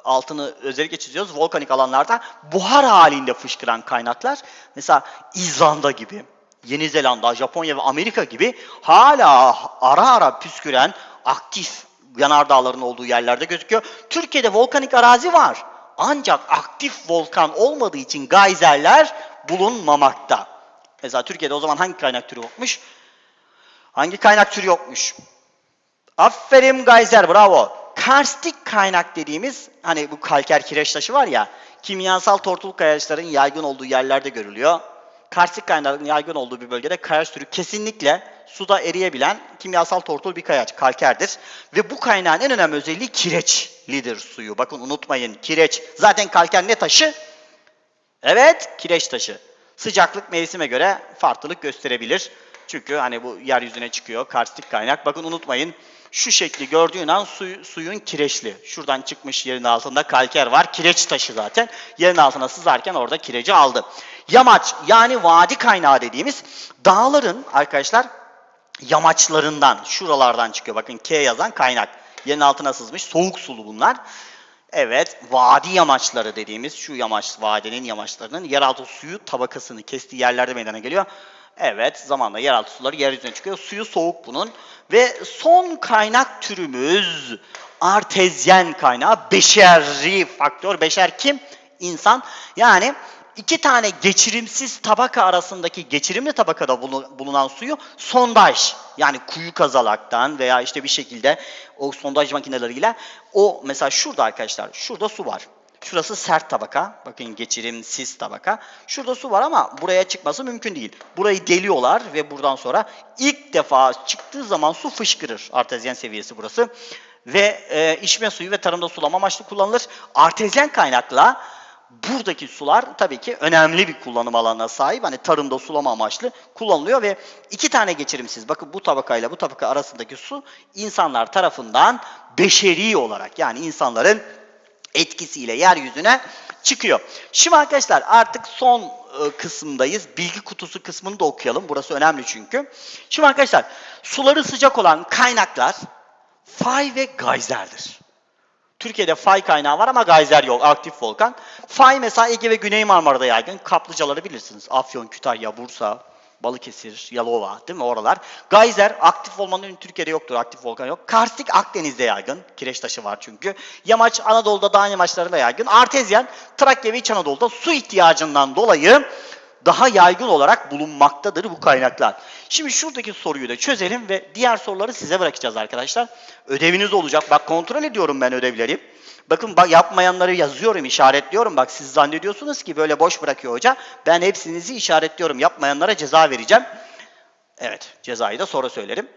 altını özellikle çiziyoruz. Volkanik alanlarda buhar halinde fışkıran kaynaklar. Mesela İzlanda gibi, Yeni Zelanda, Japonya ve Amerika gibi hala ara ara püsküren aktif yanardağların olduğu yerlerde gözüküyor. Türkiye'de volkanik arazi var. Ancak aktif volkan olmadığı için gayzerler bulunmamakta. Mesela Türkiye'de o zaman hangi kaynak türü yokmuş? Hangi kaynak türü yokmuş? Aferin gayzer, bravo. Karstik kaynak dediğimiz hani bu kalker kireç taşı var ya, kimyasal tortul kayaçların yaygın olduğu yerlerde görülüyor. Karstik kaynakların yaygın olduğu bir bölgede kayaç türü kesinlikle suda eriyebilen kimyasal tortul bir kayaç, kalkerdir. Ve bu kaynağın en önemli özelliği kireçlidir suyu. Bakın unutmayın, kireç. Zaten kalker ne taşı? Evet, kireç taşı. Sıcaklık mevsime göre farklılık gösterebilir. Çünkü hani bu yeryüzüne çıkıyor karstik kaynak. Bakın unutmayın, şu şekli gördüğün an suyun kireçli. Şuradan çıkmış, yerin altında kalker var. Kireç taşı zaten. Yerin altına sızarken orada kireci aldı. Yamaç yani vadi kaynağı dediğimiz dağların arkadaşlar yamaçlarından, şuralardan çıkıyor. Bakın K yazan kaynak. Yerin altına sızmış, soğuk sulu bunlar. Evet, vadi yamaçları dediğimiz şu yamaç, vadinin yamaçlarının yeraltı suyu tabakasını kestiği yerlerde meydana geliyor. Evet, zamanla yeraltı suları yeryüzüne çıkıyor. Suyu soğuk bunun. Ve son kaynak türümüz artezyen kaynağı. Beşeri faktör. Beşer kim? İnsan. Yani iki tane geçirimsiz tabaka arasındaki geçirimli tabakada bulunan suyu sondaj, yani kuyu kazalaktan veya işte bir şekilde o sondaj makineleriyle, o mesela şurada arkadaşlar, şurada su var. Şurası sert tabaka. Bakın geçirimsiz tabaka. Şurada su var ama buraya çıkması mümkün değil. Burayı deliyorlar ve buradan sonra ilk defa çıktığı zaman su fışkırır. Artezyen seviyesi burası. Ve içme suyu ve tarımda sulama amaçlı kullanılır. Artezyen kaynakla buradaki sular tabii ki önemli bir kullanım alanına sahip. Hani tarımda sulama amaçlı kullanılıyor ve iki tane geçirimsiz. Bakın bu tabakayla bu tabaka arasındaki su insanlar tarafından beşeri olarak, yani insanların etkisiyle yeryüzüne çıkıyor. Şimdi arkadaşlar artık son kısımdayız. Bilgi kutusu kısmını da okuyalım. Burası önemli çünkü. Şimdi arkadaşlar suları sıcak olan kaynaklar fay ve gayzerdir. Türkiye'de fay kaynağı var ama gayzer yok. Aktif volkan. Fay mesela Ege ve Güney Marmara'da yaygın. Kaplıcaları bilirsiniz. Afyon, Kütahya, Bursa, Balıkesir, Yalova, değil mi oralar? Gayzer aktif olmanın Türkiye'de yoktur. Aktif volkan yok. Karstik Akdeniz'de yaygın. Kireç taşı var çünkü. Yamaç Anadolu'da dağ yamaçlarında yaygın. Artezyen Trakya ve İç Anadolu'da su ihtiyacından dolayı daha yaygın olarak bulunmaktadır bu kaynaklar. Şimdi şuradaki soruyu da çözelim ve diğer soruları size bırakacağız arkadaşlar. Ödeviniz olacak. Bak kontrol ediyorum ben ödevleri. Bakın yapmayanları yazıyorum, işaretliyorum. Bak siz zannediyorsunuz ki böyle boş bırakıyor hoca. Ben hepsinizi işaretliyorum. Yapmayanlara ceza vereceğim. Evet, cezayı da sonra söylerim.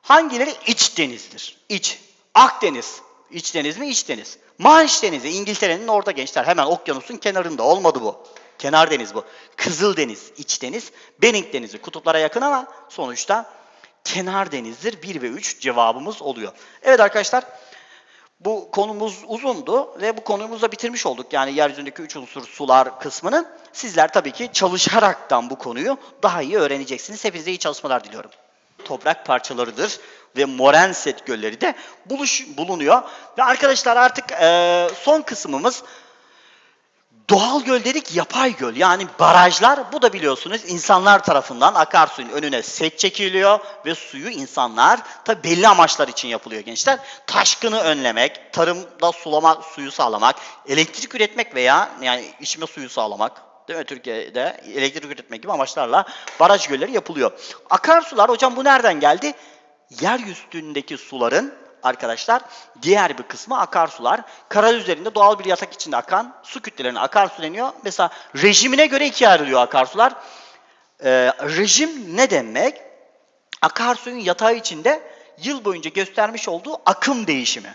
Hangileri iç denizdir? İç. Akdeniz. İç deniz mi? İç deniz. Manş Denizi. İngiltere'nin orada gençler. Hemen okyanusun kenarında. Olmadı bu. Kenar deniz bu. Kızıldeniz, iç deniz. Bering Denizi kutuplara yakın ama sonuçta kenar denizdir. 1 ve 3 cevabımız oluyor. Evet arkadaşlar, bu konumuz uzundu ve bu konumuzu da bitirmiş olduk. Yani yeryüzündeki 3 unsur sular kısmını. Sizler tabii ki çalışaraktan bu konuyu daha iyi öğreneceksiniz. Hepinize iyi çalışmalar diliyorum. Toprak parçalarıdır ve Morenset gölleri de bulunuyor. Ve arkadaşlar artık son kısmımız doğal göl dedik, yapay göl. Yani barajlar, bu da biliyorsunuz insanlar tarafından akarsuyun önüne set çekiliyor ve suyu insanlar tabi belli amaçlar için yapılıyor gençler. Taşkını önlemek, tarımda sulama suyu sağlamak, elektrik üretmek veya yani içme suyu sağlamak. Değil mi? Türkiye'de elektrik üretmek gibi amaçlarla baraj gölleri yapılıyor. Akarsular, hocam bu nereden geldi? Yeryüzündeki suların arkadaşlar diğer bir kısmı akarsular. Kara üzerinde doğal bir yatak içinde akan su kütlelerine akarsu deniyor. Mesela rejimine göre ikiye ayrılıyor akarsular. Rejim ne demek? Akarsuyun yatağı içinde yıl boyunca göstermiş olduğu akım değişimi.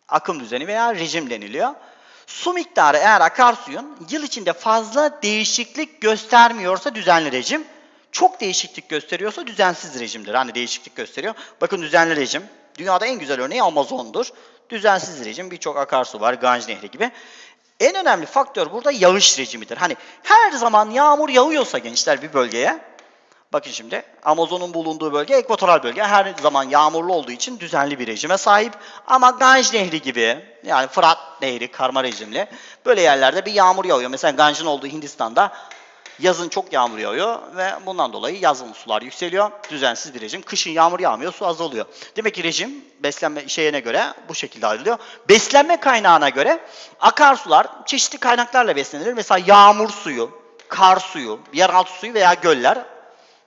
Akım düzeni veya rejim deniliyor. Su miktarı eğer akarsuyun yıl içinde fazla değişiklik göstermiyorsa düzenli rejim, çok değişiklik gösteriyorsa düzensiz rejimdir. Hani değişiklik gösteriyor. Bakın düzenli rejim, dünyada en güzel örneği Amazon'dur. Düzensiz rejim, birçok akarsu var, Ganj Nehri gibi. En önemli faktör burada yağış rejimidir. Hani her zaman yağmur yağıyorsa gençler bir bölgeye, bakın şimdi Amazon'un bulunduğu bölge ekvatoral bölge. Her zaman yağmurlu olduğu için düzenli bir rejime sahip. Ama Ganj Nehri gibi, yani Fırat Nehri karma rejimli böyle yerlerde bir yağmur yağıyor. Mesela Ganj'ın olduğu Hindistan'da yazın çok yağmur yağıyor ve bundan dolayı yazın sular yükseliyor. Düzensiz bir rejim. Kışın yağmur yağmıyor, su azalıyor. Demek ki rejim beslenme şeyine göre bu şekilde ayrılıyor. Beslenme kaynağına göre akarsular çeşitli kaynaklarla beslenilir. Mesela yağmur suyu, kar suyu, yeraltı suyu veya göller.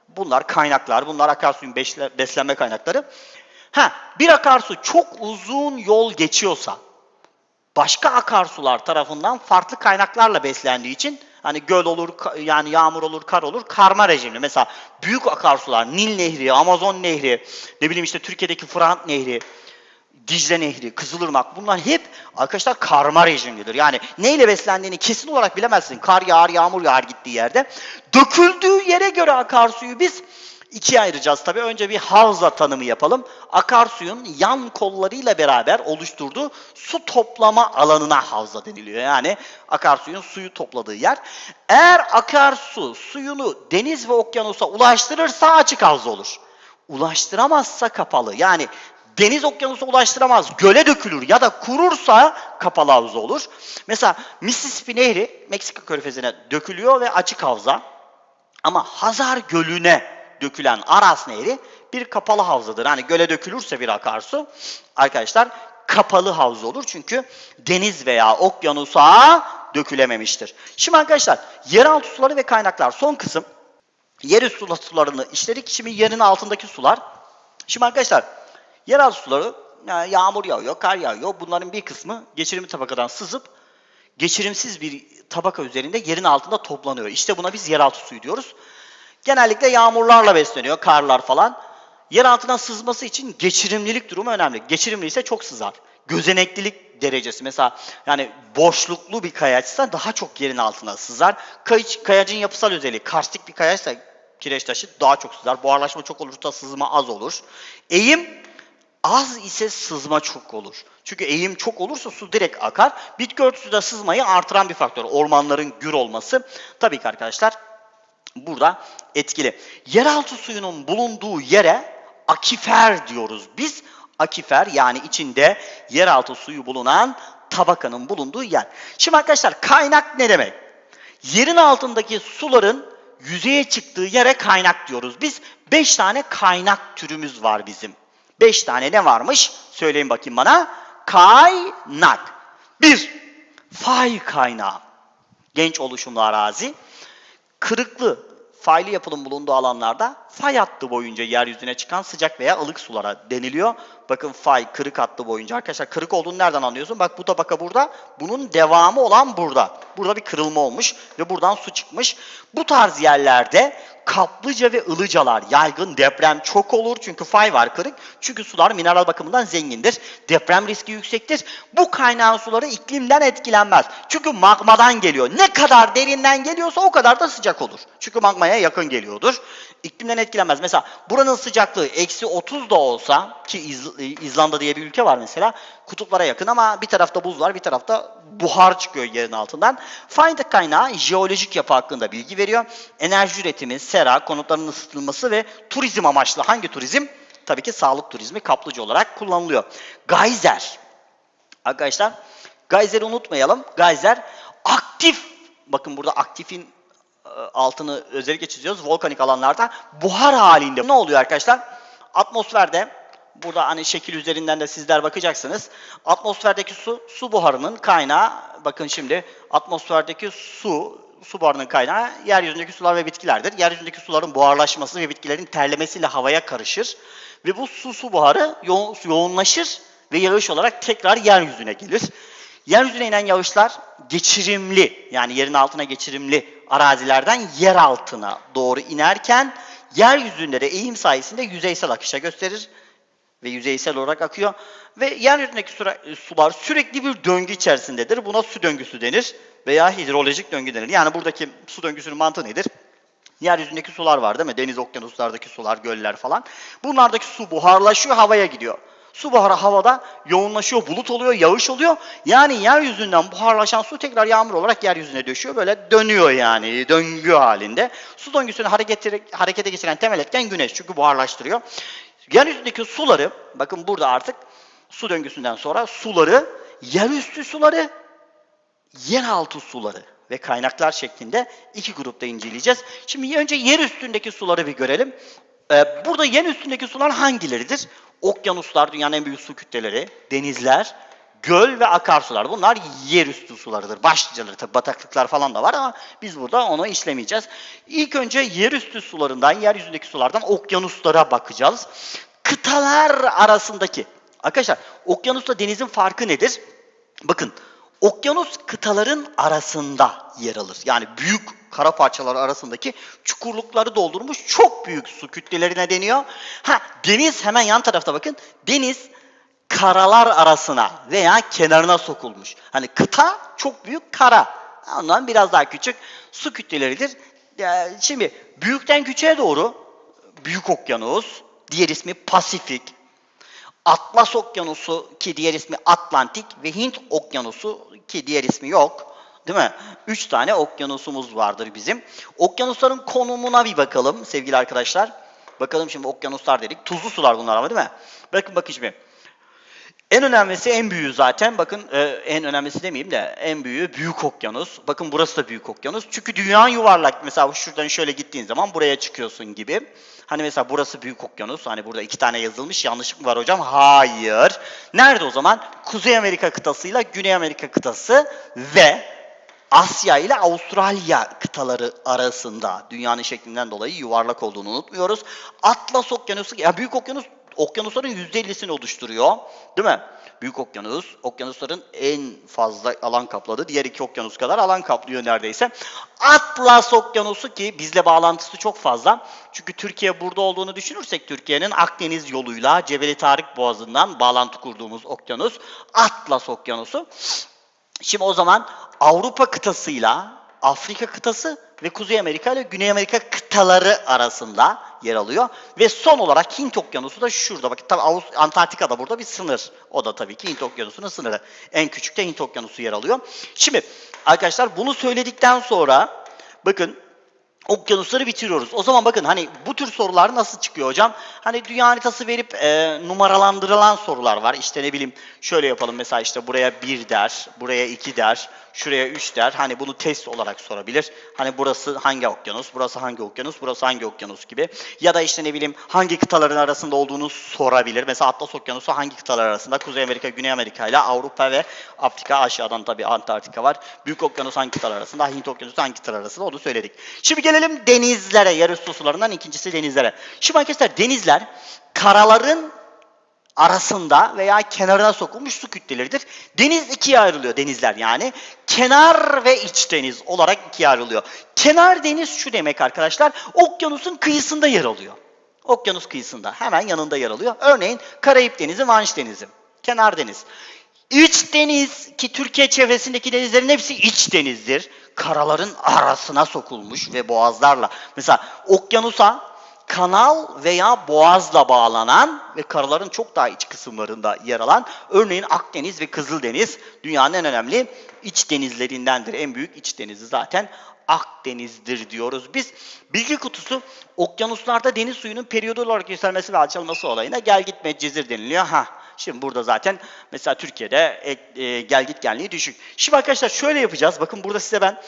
Bunlar kaynaklar, bunlar akarsuyun beslenme kaynakları. Bir akarsu çok uzun yol geçiyorsa, başka akarsular tarafından farklı kaynaklarla beslendiği için, hani göl olur, yani yağmur olur, kar olur, karma rejimli. Mesela büyük akarsular, Nil Nehri, Amazon Nehri, ne bileyim işte Türkiye'deki Fırat Nehri, Dicle Nehri, Kızılırmak, bunlar hep arkadaşlar karma rejimlidir. Yani neyle beslendiğini kesin olarak bilemezsin. Kar yağar, yağmur yağar gittiği yerde. Döküldüğü yere göre akarsuyu biz ikiye ayıracağız tabii. Önce bir havza tanımı yapalım. Akarsuyun yan kollarıyla beraber oluşturduğu su toplama alanına havza deniliyor. Yani akarsuyun suyu topladığı yer. Eğer akarsu suyunu deniz ve okyanusa ulaştırırsa açık havza olur. Ulaştıramazsa kapalı. Yani deniz okyanusa ulaştıramaz, göle dökülür ya da kurursa kapalı havza olur. Mesela Mississippi Nehri Meksika Körfezi'ne dökülüyor ve açık havza. Ama Hazar Gölü'ne dökülen Aras Nehri bir kapalı havzadır. Hani göle dökülürse bir akarsu arkadaşlar kapalı havza olur. Çünkü deniz veya okyanusa dökülememiştir. Şimdi arkadaşlar yeraltı suları ve kaynaklar son kısım. Yerüstü sularını işledik. Şimdi yerin altındaki sular. Şimdi arkadaşlar yeraltı suları, yani yağmur yağıyor, kar yağıyor. Bunların bir kısmı geçirimli tabakadan sızıp geçirimsiz bir tabaka üzerinde yerin altında toplanıyor. İşte buna biz yeraltı suyu diyoruz. Genellikle yağmurlarla besleniyor, karlar falan. Yer altına sızması için geçirimlilik durumu önemli. Geçirimli ise çok sızar. Gözeneklilik derecesi mesela, yani boşluklu bir kayaçsa daha çok yerin altına sızar. Kayacın yapısal özelliği, karstik bir kayaçsa kireç taşı daha çok sızar. Buharlaşma çok olursa sızma az olur. Eğim az ise sızma çok olur. Çünkü eğim çok olursa su direkt akar. Bitki örtüsü de sızmayı artıran bir faktör. Ormanların gür olması tabii ki arkadaşlar burada etkili. Yeraltı suyunun bulunduğu yere akifer diyoruz biz. Akifer yani içinde yeraltı suyu bulunan tabakanın bulunduğu yer. Şimdi arkadaşlar kaynak ne demek? Yerin altındaki suların yüzeye çıktığı yere kaynak diyoruz. Biz 5 tane kaynak türümüz var bizim. 5 tane ne varmış? Söyleyin bakayım bana. Kaynak. 1. Fay kaynağı. Genç oluşumlu arazi. Kırıklı, faylı yapının bulunduğu alanlarda fay hattı boyunca yeryüzüne çıkan sıcak veya ılık sulara deniliyor. Bakın fay, kırık hattı boyunca. Arkadaşlar kırık olduğunu nereden anlıyorsun? Bak bu tabaka burada, bunun devamı olan burada. Burada bir kırılma olmuş ve buradan su çıkmış. Bu tarz yerlerde kaplıca ve ılıcalar yaygın, deprem çok olur çünkü fay var kırık. Çünkü sular mineral bakımından zengindir. Deprem riski yüksektir. Bu kaynağın suları iklimden etkilenmez. Çünkü magmadan geliyor. Ne kadar derinden geliyorsa o kadar da sıcak olur. Çünkü magmaya yakın geliyordur. İklimden etkilenmez. Mesela buranın sıcaklığı eksi 30 da olsa ki İzlanda diye bir ülke var mesela. Kutuplara yakın ama bir tarafta buz var, bir tarafta buhar çıkıyor yerin altından. Fay kaynağı jeolojik yapı hakkında bilgi veriyor. Enerji üretimi, sera, konutların ısıtılması ve turizm amaçlı. Hangi turizm? Tabii ki sağlık turizmi kaplıca olarak kullanılıyor. Geyser. Arkadaşlar geyseri unutmayalım. Geyser aktif. Bakın burada aktifin altını özellikle çiziyoruz. Volkanik alanlarda buhar halinde. Ne oluyor arkadaşlar? Atmosferde, burada hani şekil üzerinden de sizler bakacaksınız. Atmosferdeki su buharının kaynağı, bakın şimdi atmosferdeki su buharının kaynağı yeryüzündeki sular ve bitkilerdir. Yeryüzündeki suların buharlaşması ve bitkilerin terlemesiyle havaya karışır. Ve bu su buharı yoğunlaşır ve yağış olarak tekrar yeryüzüne gelir. Yeryüzüne inen yağışlar geçirimli, yani yerin altına geçirimli arazilerden yer altına doğru inerken yeryüzünde de eğim sayesinde yüzeysel akışa gösterir ve yüzeysel olarak akıyor. Ve yeryüzündeki sular sürekli bir döngü içerisindedir. Buna su döngüsü denir veya hidrolojik döngü denir. Yani buradaki su döngüsünün mantığı nedir? Yeryüzündeki sular var değil mi? Deniz, okyanuslardaki sular, göller falan. Bunlardaki su buharlaşıyor, havaya gidiyor. Su buharı havada yoğunlaşıyor, bulut oluyor, yağış oluyor. Yani yeryüzünden buharlaşan su tekrar yağmur olarak yeryüzüne düşüyor. Böyle dönüyor yani, döngü halinde. Su döngüsünü harekete geçiren temel etken güneş. Çünkü buharlaştırıyor. Yeryüzündeki suları, bakın burada artık su döngüsünden sonra suları, yerüstü suları, yeraltı suları ve kaynaklar şeklinde iki grupta inceleyeceğiz. Şimdi önce yer üstündeki suları bir görelim. Burada yer üstündeki sular hangileridir? Okyanuslar, dünyanın en büyük su kütleleri, denizler, göl ve akarsular. Bunlar yer üstü sularıdır. Başlıcaları, tabii bataklıklar falan da var ama biz burada onu işlemeyeceğiz. İlk önce yer üstü sularından, yeryüzündeki sulardan okyanuslara bakacağız. Kıtalar arasındaki, arkadaşlar okyanusla denizin farkı nedir? Bakın, okyanus kıtaların arasında yer alır. Yani büyük kara parçaları arasındaki çukurlukları doldurmuş çok büyük su kütlelerine deniyor. Deniz hemen yan tarafta bakın. Deniz karalar arasına veya kenarına sokulmuş. Hani kıta çok büyük, kara ondan biraz daha küçük su kütleleridir. Şimdi büyükten küçüğe doğru Büyük Okyanus, diğer ismi Pasifik, Atlas Okyanusu ki diğer ismi Atlantik ve Hint Okyanusu ki diğer ismi yok. Değil mi? 3 tane okyanusumuz vardır bizim. Okyanusların konumuna bir bakalım sevgili arkadaşlar. Bakalım şimdi okyanuslar dedik. Tuzlu sular bunlar ama değil mi? Bakın şimdi. En önemlisi, en büyüğü zaten. Bakın en önemlisi demeyeyim de en büyüğü Büyük Okyanus. Bakın burası da Büyük Okyanus. Çünkü dünya yuvarlak. Mesela şuradan şöyle gittiğin zaman buraya çıkıyorsun gibi. Hani mesela burası Büyük Okyanus. Hani burada 2 tane yazılmış. Yanlışlık mı var hocam? Hayır. Nerede o zaman? Kuzey Amerika kıtasıyla Güney Amerika kıtası ve Asya ile Avustralya kıtaları arasında dünyanın şeklinden dolayı yuvarlak olduğunu unutmuyoruz. Atlas Okyanusu, yani Büyük Okyanus okyanusların %50'sini oluşturuyor. Değil mi? Büyük Okyanus, okyanusların en fazla alan kapladığı, diğer iki okyanus kadar alan kaplıyor neredeyse. Atlas Okyanusu ki bizle bağlantısı çok fazla. Çünkü Türkiye burada olduğunu düşünürsek Türkiye'nin Akdeniz yoluyla Cebeli Tarık Boğazı'ndan bağlantı kurduğumuz okyanus Atlas Okyanusu. Şimdi o zaman Avrupa kıtasıyla Afrika kıtası ve Kuzey Amerika ile Güney Amerika kıtaları arasında yer alıyor. Ve son olarak Hint Okyanusu da şurada. Bakın tabii Antarktika'da burada bir sınır. O da tabii ki Hint Okyanusu'nun sınırı. En küçükte Hint Okyanusu yer alıyor. Şimdi arkadaşlar bunu söyledikten sonra bakın okyanusları bitiriyoruz. O zaman bakın hani bu tür sorular nasıl çıkıyor hocam? Hani dünya haritası verip numaralandırılan sorular var. İşte ne bileyim şöyle yapalım mesela işte buraya 1 der, buraya 2 der, şuraya 3 der. Hani bunu test olarak sorabilir. Hani burası hangi okyanus, burası hangi okyanus, burası hangi okyanus gibi. Ya da işte ne bileyim hangi kıtaların arasında olduğunu sorabilir. Mesela Atlas Okyanusu hangi kıtalar arasında? Kuzey Amerika, Güney Amerika ile Avrupa ve Afrika, aşağıdan tabii Antarktika var. Büyük Okyanus hangi kıtalar arasında? Hint Okyanusu hangi kıtalar arasında? Onu söyledik. Şimdi gelelim denizlere, yerüstü sularından ikincisi denizlere. Şimdi arkadaşlar denizler karaların arasında veya kenarına sokulmuş su kütleleridir. Deniz ikiye ayrılıyor, denizler yani. Kenar ve iç deniz olarak ikiye ayrılıyor. Kenar deniz şu demek arkadaşlar, okyanusun kıyısında yer alıyor. Okyanus kıyısında, hemen yanında yer alıyor. Örneğin Karayip Denizi, Manş Denizi. Kenar deniz. İç deniz, ki Türkiye çevresindeki denizlerin hepsi iç denizdir. Karaların arasına sokulmuş ve boğazlarla. Mesela okyanusa kanal veya boğazla bağlanan ve karaların çok daha iç kısımlarında yer alan, örneğin Akdeniz ve Kızıldeniz dünyanın en önemli iç denizlerindendir. En büyük iç denizi zaten Akdeniz'dir diyoruz biz. Bilgi kutusu, okyanuslarda deniz suyunun periyodu olarak yükselmesi ve alçalması olayına gelgit medcezir deniliyor. Şimdi burada zaten mesela Türkiye'de gelgit genliği düşük. Şimdi arkadaşlar şöyle yapacağız. Bakın burada size ben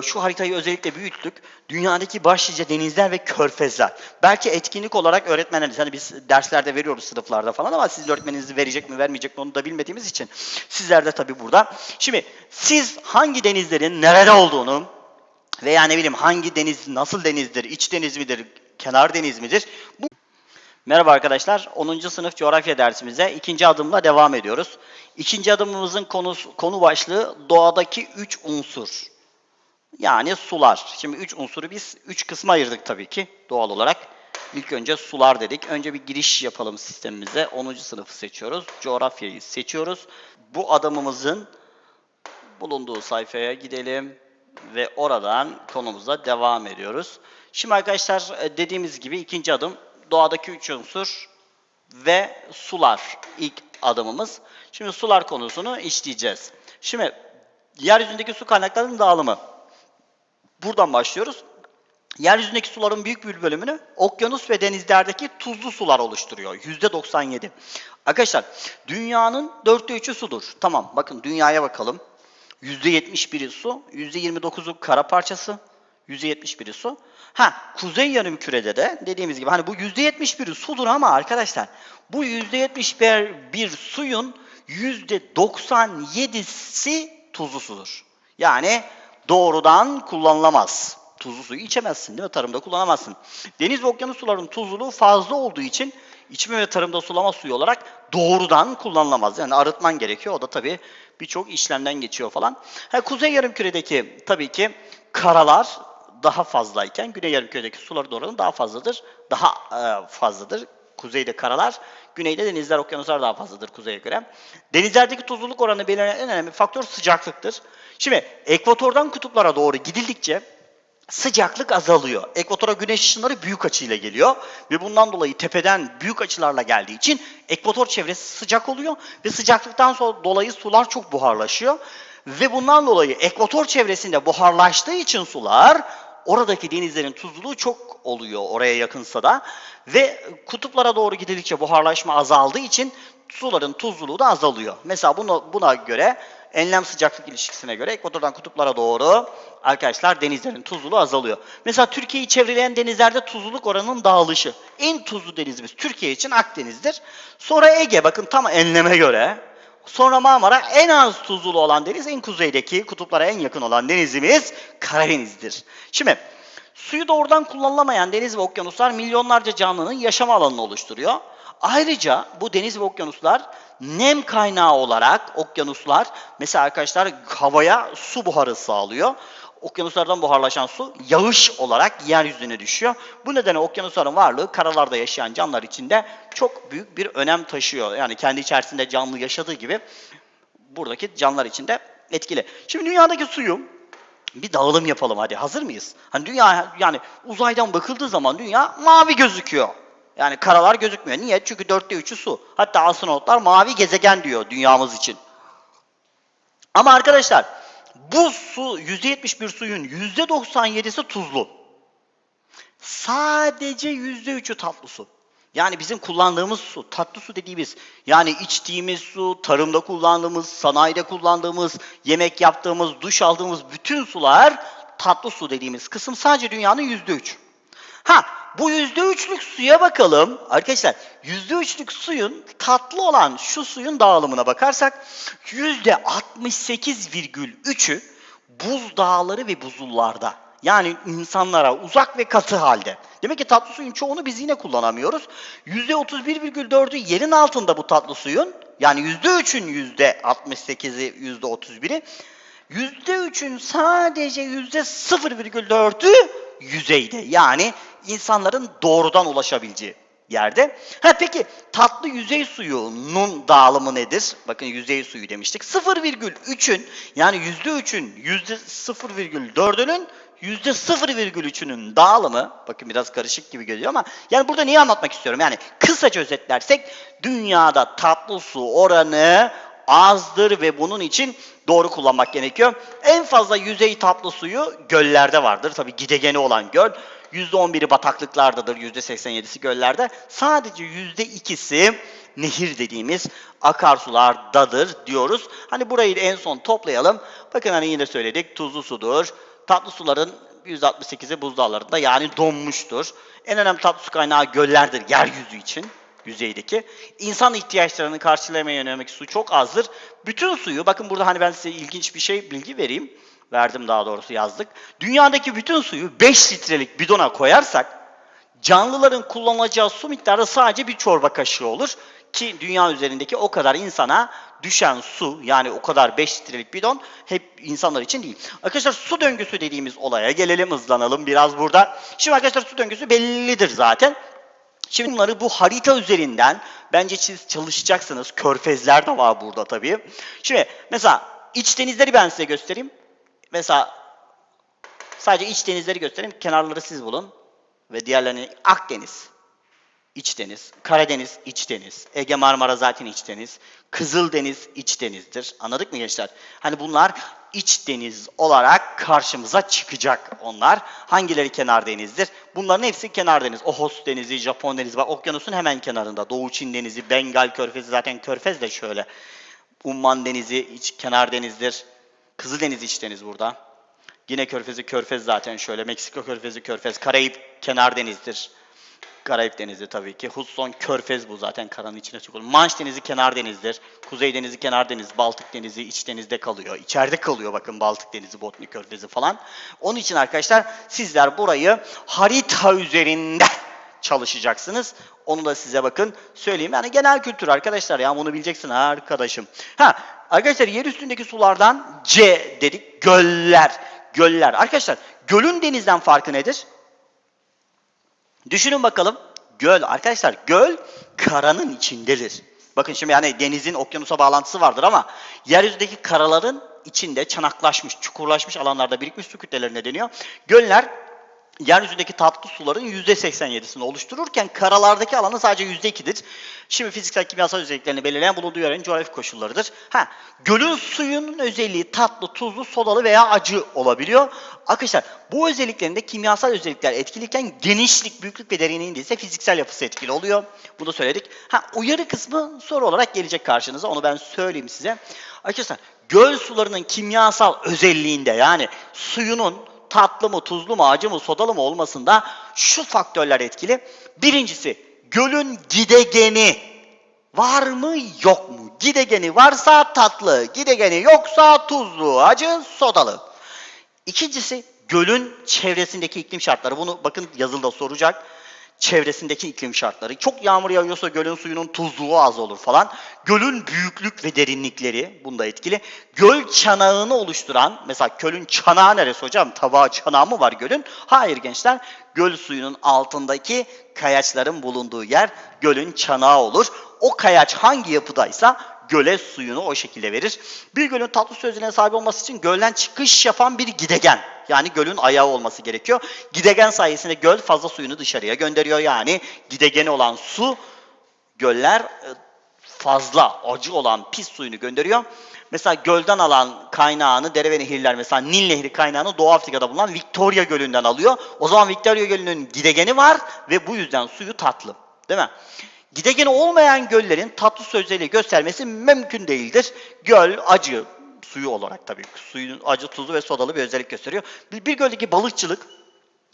şu haritayı özellikle büyüttük. Dünyadaki başlıca denizler ve körfezler. Belki etkinlik olarak öğretmenleriz. Hani biz derslerde veriyoruz sınıflarda falan, ama siz öğretmeniniz verecek mi vermeyecek mi onu da bilmediğimiz için sizler de tabii burada. Şimdi siz hangi denizlerin nerede olduğunu veya ne bileyim hangi deniz nasıl denizdir, iç deniz midir, kenar deniz midir? Merhaba arkadaşlar, 10. sınıf coğrafya dersimize ikinci adımla devam ediyoruz. İkinci adımımızın konu başlığı doğadaki 3 unsur. Yani sular. Şimdi 3 unsuru biz 3 kısma ayırdık tabii ki doğal olarak. İlk önce sular dedik. Önce bir giriş yapalım sistemimize. 10. sınıfı seçiyoruz. Coğrafyayı seçiyoruz. Bu adımımızın bulunduğu sayfaya gidelim ve oradan konumuza devam ediyoruz. Şimdi arkadaşlar dediğimiz gibi ikinci adım doğadaki 3 unsur ve sular ilk adımımız. Şimdi sular konusunu işleyeceğiz. Şimdi yeryüzündeki su kaynaklarının dağılımı. Buradan başlıyoruz. Yeryüzündeki suların büyük bir bölümünü okyanus ve denizlerdeki tuzlu sular oluşturuyor. %97. Arkadaşlar dünyanın 3'ü sudur. Tamam, bakın dünyaya bakalım. %71'i su, %29'u kara parçası, %71'i su. Kuzey yarımkürede de dediğimiz gibi hani bu %71'i sudur, ama arkadaşlar bu %71 suyun %97'si tuzlu sudur. Yani doğrudan kullanılamaz. Tuzlu suyu içemezsin değil mi? Tarımda kullanamazsın. Deniz ve okyanus sularının tuzluluğu fazla olduğu için içme ve tarımda sulama suyu olarak doğrudan kullanılamaz. Yani arıtman gerekiyor. O da tabii birçok işlemden geçiyor falan. Kuzey yarımküredeki tabii ki karalar daha fazlayken Güney yarımküredeki suların oranı daha fazladır. Fazladır. Kuzeyde karalar, güneyde denizler, okyanuslar daha fazladır kuzeye göre. Denizlerdeki tuzluluk oranı belirleyen en önemli faktör sıcaklıktır. Şimdi ekvatordan kutuplara doğru gidildikçe sıcaklık azalıyor. Ekvatora güneş ışınları büyük açıyla geliyor ve bundan dolayı tepeden büyük açılarla geldiği için ekvator çevresi sıcak oluyor ve sıcaklıktan dolayı sular çok buharlaşıyor. Ve bundan dolayı ekvator çevresinde buharlaştığı için sular, oradaki denizlerin tuzluluğu çok oluyor oraya yakınsa da ve kutuplara doğru gidildikçe buharlaşma azaldığı için suların tuzluluğu da azalıyor. Mesela buna göre enlem sıcaklık ilişkisine göre ekvatordan kutuplara doğru arkadaşlar denizlerin tuzluluğu azalıyor. Mesela Türkiye'yi çevreleyen denizlerde tuzluluk oranının dağılışı. En tuzlu denizimiz Türkiye için Akdeniz'dir. Sonra Ege, bakın tam enleme göre. Sonra Marmara, en az tuzlu olan deniz, en kuzeydeki kutuplara en yakın olan denizimiz Karadeniz'dir. Şimdi suyu doğrudan kullanılamayan deniz ve okyanuslar milyonlarca canlının yaşam alanını oluşturuyor. Ayrıca bu deniz ve okyanuslar nem kaynağı olarak okyanuslar mesela arkadaşlar havaya su buharı sağlıyor. Okyanuslardan buharlaşan su yağış olarak yeryüzüne düşüyor. Bu nedenle okyanusların varlığı karalarda yaşayan canlılar için de çok büyük bir önem taşıyor. Yani kendi içerisinde canlı yaşadığı gibi buradaki canlılar için de etkili. Şimdi dünyadaki suyu bir dağılım yapalım hadi. Hazır mıyız? Hani dünya, yani uzaydan bakıldığı zaman dünya mavi gözüküyor. Yani karalar gözükmüyor. Niye? Çünkü 3'ü su. Hatta astronotlar mavi gezegen diyor dünyamız için. Ama arkadaşlar bu su, %71 suyun %97'si tuzlu. Sadece %3'ü tatlı su. Yani bizim kullandığımız su, tatlı su dediğimiz, yani içtiğimiz su, tarımda kullandığımız, sanayide kullandığımız, yemek yaptığımız, duş aldığımız bütün sular tatlı su dediğimiz kısım sadece dünyanın %3. Bu %3'lük suya bakalım. Arkadaşlar %3'lük suyun, tatlı olan şu suyun dağılımına bakarsak %68,3'ü buz dağları ve buzullarda. Yani insanlara uzak ve katı halde. Demek ki tatlı suyun çoğunu biz yine kullanamıyoruz. %31,4'ü yerin altında bu tatlı suyun. Yani %3'ün %68'i, %31'i. %3'ün sadece %0,4'ü yüzeyde. Yani insanların doğrudan ulaşabileceği yerde. Peki tatlı yüzey suyunun dağılımı nedir? Bakın yüzey suyu demiştik. 0,3'ün yani %3'ün %0,4'ünün %0,3'ünün dağılımı, bakın biraz karışık gibi geliyor ama yani burada neyi anlatmak istiyorum? Yani kısaca özetlersek dünyada tatlı su oranı azdır ve bunun için doğru kullanmak gerekiyor. En fazla yüzey tatlı suyu göllerde vardır. Tabii gidegeni olan göl. %11'i bataklıklardadır, %87'si göllerde. Sadece %2'si nehir dediğimiz akarsulardadır diyoruz. Hani burayı en son toplayalım. Bakın hani yine söyledik, tuzlu sudur. Tatlı suların %68'i buzdağlarında yani donmuştur. En önemli tatlı su kaynağı göllerdir yeryüzü için. Yüzeydeki. İnsan ihtiyaçlarını karşılamaya yönelik su çok azdır. Bütün suyu, bakın burada hani ben size ilginç bir bilgi vereyim. Verdim daha doğrusu yazdık. Dünyadaki bütün suyu 5 litrelik bidona koyarsak canlıların kullanacağı su miktarı sadece bir çorba kaşığı olur. Ki dünya üzerindeki o kadar insana düşen su yani o kadar 5 litrelik bidon hep insanlar için değil. Arkadaşlar su döngüsü dediğimiz olaya gelelim, hızlanalım biraz burada. Şimdi arkadaşlar su döngüsü bellidir zaten. Şimdi bunları bu harita üzerinden bence siz çalışacaksınız. Körfezler de var burada tabii. Şimdi mesela iç denizleri ben size göstereyim. Mesela sadece iç denizleri göstereyim. Kenarları siz bulun. Ve diğerlerini Akdeniz, iç deniz, Karadeniz, iç deniz, Ege Marmara zaten iç deniz, Kızıldeniz iç denizdir. Anladık mı gençler? Hani bunlar iç deniz olarak karşımıza çıkacak onlar. Hangileri kenar denizdir? Bunların hepsi kenar deniz. Ohos denizi, Japon denizi var. Okyanusun hemen kenarında. Doğu Çin denizi, Bengal körfezi zaten körfez de şöyle. Umman denizi kenar denizdir. Kızıldeniz iç deniz burada. Gine körfezi körfez zaten şöyle. Meksika körfezi körfez. Karayip kenar denizdir. Karayip Denizi tabii ki. Hudson Körfez bu zaten karanın içine çıkıyor. Manş Denizi kenar denizdir. Kuzey Denizi kenar deniz. Baltık Denizi iç denizde kalıyor. İçeride kalıyor bakın Baltık Denizi, Botnik Körfezi falan. Onun için arkadaşlar sizler burayı harita üzerinde çalışacaksınız. Onu da size bakın söyleyeyim. Yani genel kültür arkadaşlar ya bunu bileceksin arkadaşım. Arkadaşlar yer üstündeki sulardan C dedik. Göller. Göller. Arkadaşlar gölün denizden farkı nedir? Düşünün bakalım. Göl arkadaşlar göl karanın içindedir. Bakın şimdi yani denizin okyanusa bağlantısı vardır ama yeryüzündeki karaların içinde çanaklaşmış, çukurlaşmış alanlarda birikmiş su kütlelerine deniyor. Göller yeryüzündeki tatlı suların %87'sini oluştururken karalardaki alanı sadece %2'dir. Şimdi fiziksel kimyasal özelliklerini belirleyen bulunduğu yerin coğrafi koşullarıdır. Gölün suyunun özelliği tatlı, tuzlu, sodalı veya acı olabiliyor. Arkadaşlar bu özelliklerinde kimyasal özellikler etkiliyken genişlik, büyüklük ve derinliğinde ise fiziksel yapısı etkili oluyor. Bunu da söyledik. Uyarı kısmı soru olarak gelecek karşınıza. Onu ben söyleyeyim size. Arkadaşlar göl sularının kimyasal özelliğinde yani suyunun tatlı mı, tuzlu mu, acı mı, sodalı mı olmasında şu faktörler etkili. Birincisi, gölün gidegeni var mı, yok mu? Gidegeni varsa tatlı, gidegeni yoksa tuzlu, acı, sodalı. İkincisi, gölün çevresindeki iklim şartları. Bunu bakın yazılıda soracak. Çevresindeki iklim şartları. Çok yağmur yağıyorsa gölün suyunun tuzluluğu az olur falan. Gölün büyüklük ve derinlikleri bunda etkili. Göl çanağını oluşturan, mesela gölün çanağı neresi hocam? Tabağı çanağı mı var gölün? Hayır gençler. Göl suyunun altındaki kayaçların bulunduğu yer gölün çanağı olur. O kayaç hangi yapıdaysa göle suyunu o şekilde verir. Bir gölün tatlı su özelliğine sahip olması için gölden çıkış yapan bir gidegen. Yani gölün ayağı olması gerekiyor. Gidegen sayesinde göl fazla suyunu dışarıya gönderiyor. Yani gidegeni olan su göller fazla acı olan pis suyunu gönderiyor. Mesela gölden alan kaynağını dere ve nehirler mesela Nil Nehri kaynağını Doğu Afrika'da bulunan Victoria Gölü'nden alıyor. O zaman Victoria Gölü'nün gidegeni var ve bu yüzden suyu tatlı. Değil mi? Gidegeni olmayan göllerin tatlı su özelliği göstermesi mümkün değildir. Göl acı suyu olarak tabii suyun acı, tuzlu ve sodalı bir özellik gösteriyor. Bir göldeki balıkçılık,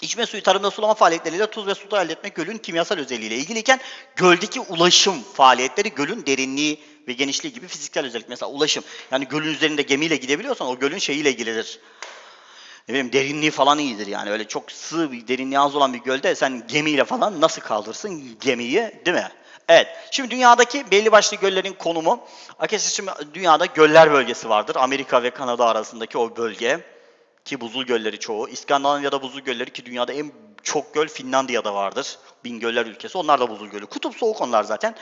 içme suyu, tarımda sulama faaliyetleriyle tuz ve su elde etmek gölün kimyasal özelliğiyle ilgiliyken göldeki ulaşım faaliyetleri gölün derinliği ve genişliği gibi fiziksel özellik. Mesela ulaşım yani gölün üzerinde gemiyle gidebiliyorsan o gölün şeyiyle ilgilidir. ne bileyim, derinliği falan iyidir yani. Öyle çok sığ bir derinliği az olan bir gölde sen gemiyle falan nasıl kaldırsın gemiyi, değil mi? Evet. Şimdi dünyadaki belli başlı göllerin konumu. Arkadaşlar şimdi dünyada göller bölgesi vardır. Amerika ve Kanada arasındaki o bölge. Ki buzul gölleri çoğu. İskandinavya'da buzul gölleri, ki dünyada en çok göl Finlandiya'da vardır. Bin göller ülkesi. Onlar da buzul gölü. Kutup soğuk onlar zaten.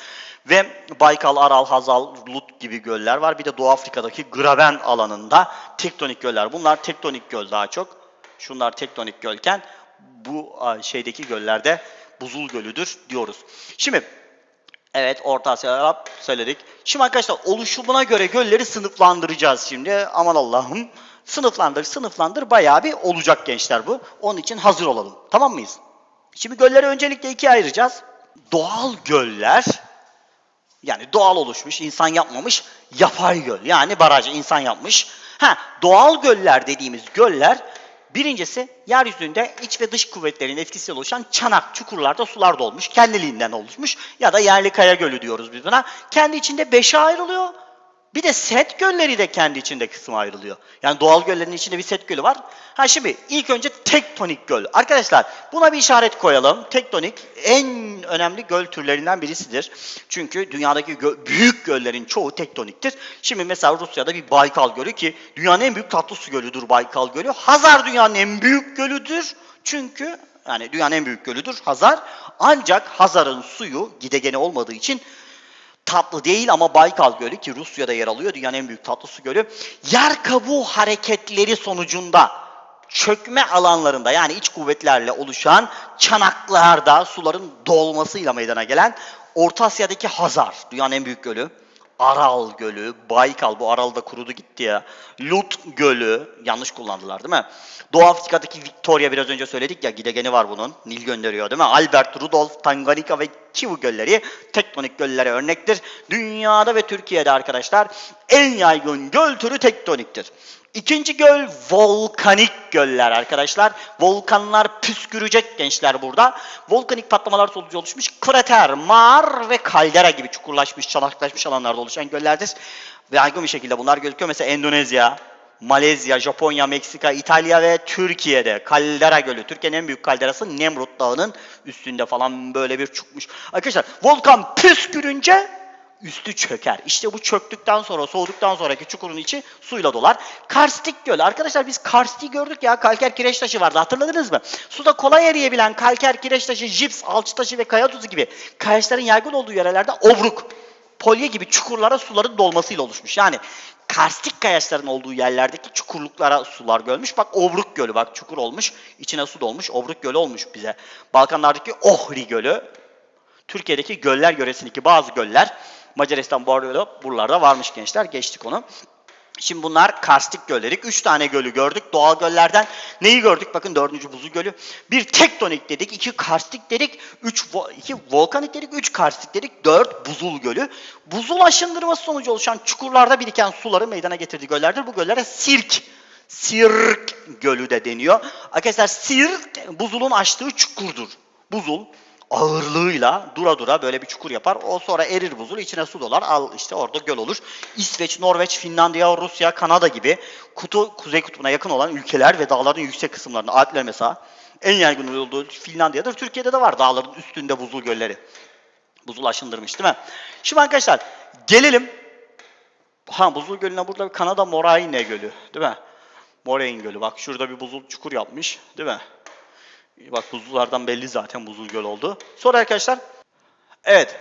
Ve Baykal, Aral, Hazal, Lut gibi göller var. Bir de Doğu Afrika'daki Graben alanında tektonik göller. Bunlar tektonik göl daha çok. Şunlar tektonik gölken bu şeydeki göllerde buzul gölüdür diyoruz. Şimdi evet, Orta Asya söyledik. Şimdi arkadaşlar oluşumuna göre gölleri sınıflandıracağız şimdi. Aman Allah'ım. Sınıflandır bayağı bir olacak gençler bu. Onun için hazır olalım. Tamam mıyız? Şimdi gölleri öncelikle ikiye ayıracağız. Doğal göller, yani doğal oluşmuş, insan yapmamış, yapay göl. Yani barajı insan yapmış. Doğal göller dediğimiz göller, birincisi yeryüzünde iç ve dış kuvvetlerin etkisiyle oluşan çanak çukurlarda sular dolmuş, kendiliğinden oluşmuş ya da yerli kaya gölü diyoruz biz buna. Kendi içinde 5'e ayrılıyor. Bir de set gölleri de kendi içinde kısma ayrılıyor. Yani doğal göllerin içinde bir set gölü var. Şimdi ilk önce tektonik göl. Arkadaşlar buna bir işaret koyalım. Tektonik en önemli göl türlerinden birisidir. Çünkü dünyadaki büyük göllerin çoğu tektoniktir. Şimdi mesela Rusya'da bir Baykal Gölü, ki dünyanın en büyük tatlı su gölüdür Baykal Gölü. Hazar dünyanın en büyük gölüdür. Çünkü yani dünyanın en büyük gölüdür Hazar. Ancak Hazar'ın suyu gidegeni olmadığı için tatlı değil, ama Baykal Gölü, ki Rusya'da yer alıyor, dünyanın en büyük tatlı su gölü, yer kabuğu hareketleri sonucunda çökme alanlarında, yani iç kuvvetlerle oluşan çanaklarda suların dolmasıyla meydana gelen Orta Asya'daki Hazar, dünyanın en büyük gölü, Aral Gölü, Baykal, bu Aral da kurudu gitti ya, Lut Gölü, yanlış kullandılar değil mi? Doğu Afrika'daki Victoria, biraz önce söyledik ya, gidegeni var bunun, Nil gönderiyor değil mi? Albert, Rudolf, Tanganyika ve Kivu gölleri tektonik göllere örnektir. Dünyada ve Türkiye'de arkadaşlar en yaygın göl türü tektoniktir. İkinci göl volkanik göller arkadaşlar. Volkanlar püskürecek gençler burada. Volkanik patlamalar sonucu oluşmuş krater, mağar ve kaldera gibi çukurlaşmış, çanaklaşmış alanlarda oluşan göllerdir. Ve yaygın bir şekilde bunlar gözüküyor. Mesela Endonezya, Malezya, Japonya, Meksika, İtalya ve Türkiye'de kaldera gölü. Türkiye'nin en büyük kalderası Nemrut Dağı'nın üstünde falan böyle bir çıkmış. Arkadaşlar volkan püskürünce üstü çöker. İşte bu çöktükten sonra, soğuduktan sonraki çukurun içi suyla dolar. Karstik göl. Arkadaşlar biz karstiği gördük ya, kalker kireç taşı vardı, hatırladınız mı? Suda kolay eriyebilen kalker kireç taşı, jips, alçı taşı ve kaya tuzu gibi kayaçların yaygın olduğu yerlerde obruk, polye gibi çukurlara suların dolmasıyla oluşmuş. Yani karstik kayaçların olduğu yerlerdeki çukurluklara sular gölmüş. Bak Obruk Gölü, bak çukur olmuş, içine su dolmuş, Obruk Gölü olmuş bize. Balkanlardaki Ohri Gölü, Türkiye'deki göller yöresindeki bazı göller, Macaristan, Bordeaux, buralarda varmış gençler, geçtik onu. Şimdi bunlar karstik gölleri. 3 tane gölü gördük doğal göllerden. Neyi gördük? Bakın 4. buzul gölü. Bir tektonik dedik, 2 karstik dedik, 2 volkanik dedik, 3 karstik dedik, 4 buzul gölü. Buzul aşındırması sonucu oluşan çukurlarda biriken suları meydana getirdiği göllerdir. Bu göllere Sirk Gölü de deniyor. Arkadaşlar Sirk buzulun açtığı çukurdur. Buzul ağırlığıyla dura dura böyle bir çukur yapar. O sonra erir buzul, içine su dolar. Al işte orada göl olur. İsveç, Norveç, Finlandiya, Rusya, Kanada gibi kuzey kutbuna yakın olan ülkeler ve dağların yüksek kısımlarında, Alpler mesela en yaygın olduğu Finlandiya'dır. Türkiye'de de var dağların üstünde buzul gölleri. Buzul aşındırmış değil mi? Şimdi arkadaşlar gelelim. Buzul gölüne burada Kanada Moraine Gölü değil mi? Moraine Gölü. Bak şurada bir buzul çukur yapmış değil mi? Bak buzullardan belli zaten buzul göl oldu. Sonra arkadaşlar evet,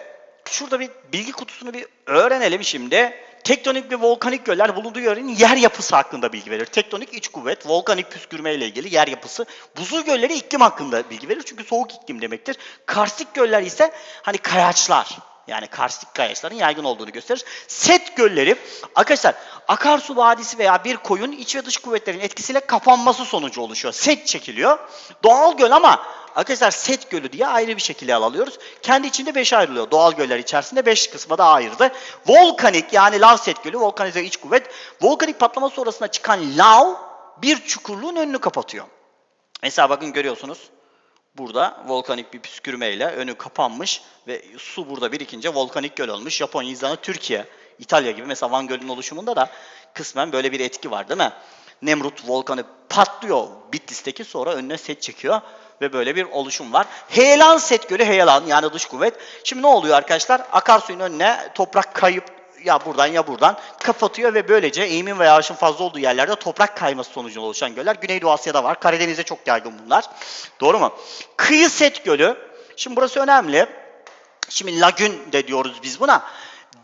şurada bir bilgi kutusunu bir öğrenelim şimdi. Tektonik ve volkanik göller bulunduğu yerin yer yapısı hakkında bilgi verir. Tektonik iç kuvvet, volkanik püskürme ile ilgili yer yapısı. Buzul gölleri iklim hakkında bilgi verir çünkü soğuk iklim demektir. Karstik göller ise hani kayaçlar. Yani karstik kayaçların yaygın olduğunu gösterir. Set gölleri arkadaşlar akarsu vadisi veya bir koyun iç ve dış kuvvetlerin etkisiyle kapanması sonucu oluşuyor. Set çekiliyor. Doğal göl ama arkadaşlar set gölü diye ayrı bir şekilde alıyoruz. Kendi içinde 5'e ayrılıyor. Doğal göller içerisinde 5 kısma da ayırdı. Volkanik yani lav set gölü, volkanize iç kuvvet. Volkanik patlama sonrasında çıkan lav bir çukurluğun önünü kapatıyor. Mesela bakın görüyorsunuz. Burada volkanik bir püskürmeyle önü kapanmış ve su burada birikince volkanik göl olmuş. Japonya, İzlanda, Türkiye, İtalya gibi mesela Van Gölü'nün oluşumunda da kısmen böyle bir etki var değil mi? Nemrut volkanı patlıyor Bitlis'teki, sonra önüne set çekiyor ve böyle bir oluşum var. Heyelan set gölü, heyelan yani dış kuvvet. Şimdi ne oluyor arkadaşlar? Akarsuyun önüne toprak kayıp ya buradan ya buradan kapatıyor ve böylece eğimin ve yağışın fazla olduğu yerlerde toprak kayması sonucunda oluşan göller. Güneydoğu Asya'da var. Karadeniz'de çok yaygın bunlar. Doğru mu? Kıyı set gölü. Şimdi burası önemli. Şimdi lagün de diyoruz biz buna.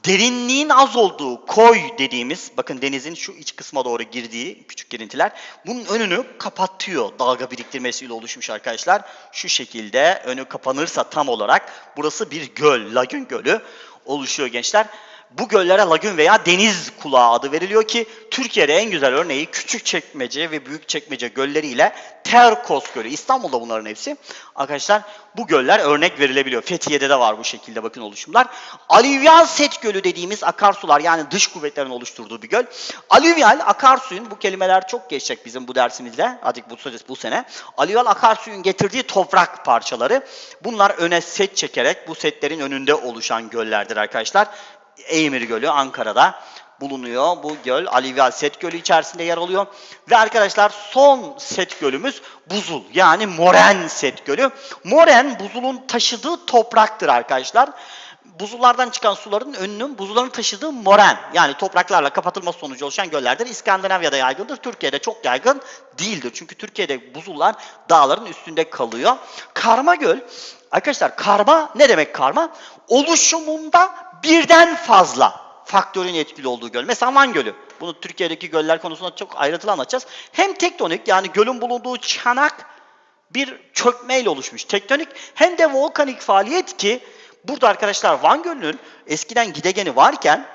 Derinliğin az olduğu koy dediğimiz, bakın denizin şu iç kısma doğru girdiği küçük girintiler, bunun önünü kapatıyor dalga biriktirmesiyle oluşmuş arkadaşlar. Şu şekilde önü kapanırsa tam olarak burası bir göl, lagün gölü oluşuyor gençler. Bu göllere lagün veya deniz kulağı adı veriliyor ki Türkiye'de en güzel örneği Küçükçekmece ve Büyükçekmece gölleriyle Terkos Gölü. İstanbul'da bunların hepsi. Arkadaşlar bu göller örnek verilebiliyor. Fethiye'de de var bu şekilde bakın oluşumlar. Alüvyal set gölü dediğimiz akarsular yani dış kuvvetlerin oluşturduğu bir göl. Alüvyal akarsuyun, bu kelimeler çok geçecek bizim bu dersimizde artık bu sene. Alüvyal akarsuyun getirdiği toprak parçaları. Bunlar öne set çekerek bu setlerin önünde oluşan göllerdir arkadaşlar. Eymir Gölü Ankara'da bulunuyor. Bu göl alüvyal set gölü içerisinde yer alıyor. Ve arkadaşlar son set gölümüz buzul yani moren set gölü. Moren buzulun taşıdığı topraktır arkadaşlar. Buzullardan çıkan suların önünün buzulların taşıdığı moren yani topraklarla kapatılması sonucu oluşan göllerdir. İskandinavya'da yaygındır. Türkiye'de çok yaygın değildir. Çünkü Türkiye'de buzullar dağların üstünde kalıyor. Karma göl. Arkadaşlar karma ne demek karma? Oluşumunda birden fazla faktörün etkili olduğu göl. Mesela Van Gölü. Bunu Türkiye'deki göller konusunda çok ayrıntılı anlatacağız. Hem tektonik yani gölün bulunduğu çanak bir çökmeyle oluşmuş tektonik hem de volkanik faaliyet ki burada arkadaşlar Van Gölü'nün eskiden gidegeni varken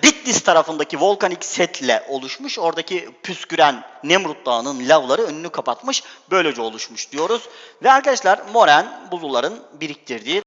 Bitlis tarafındaki volkanik setle oluşmuş. Oradaki püsküren Nemrut Dağı'nın lavları önünü kapatmış. Böylece oluşmuş diyoruz. Ve arkadaşlar moren buzulların biriktirdiği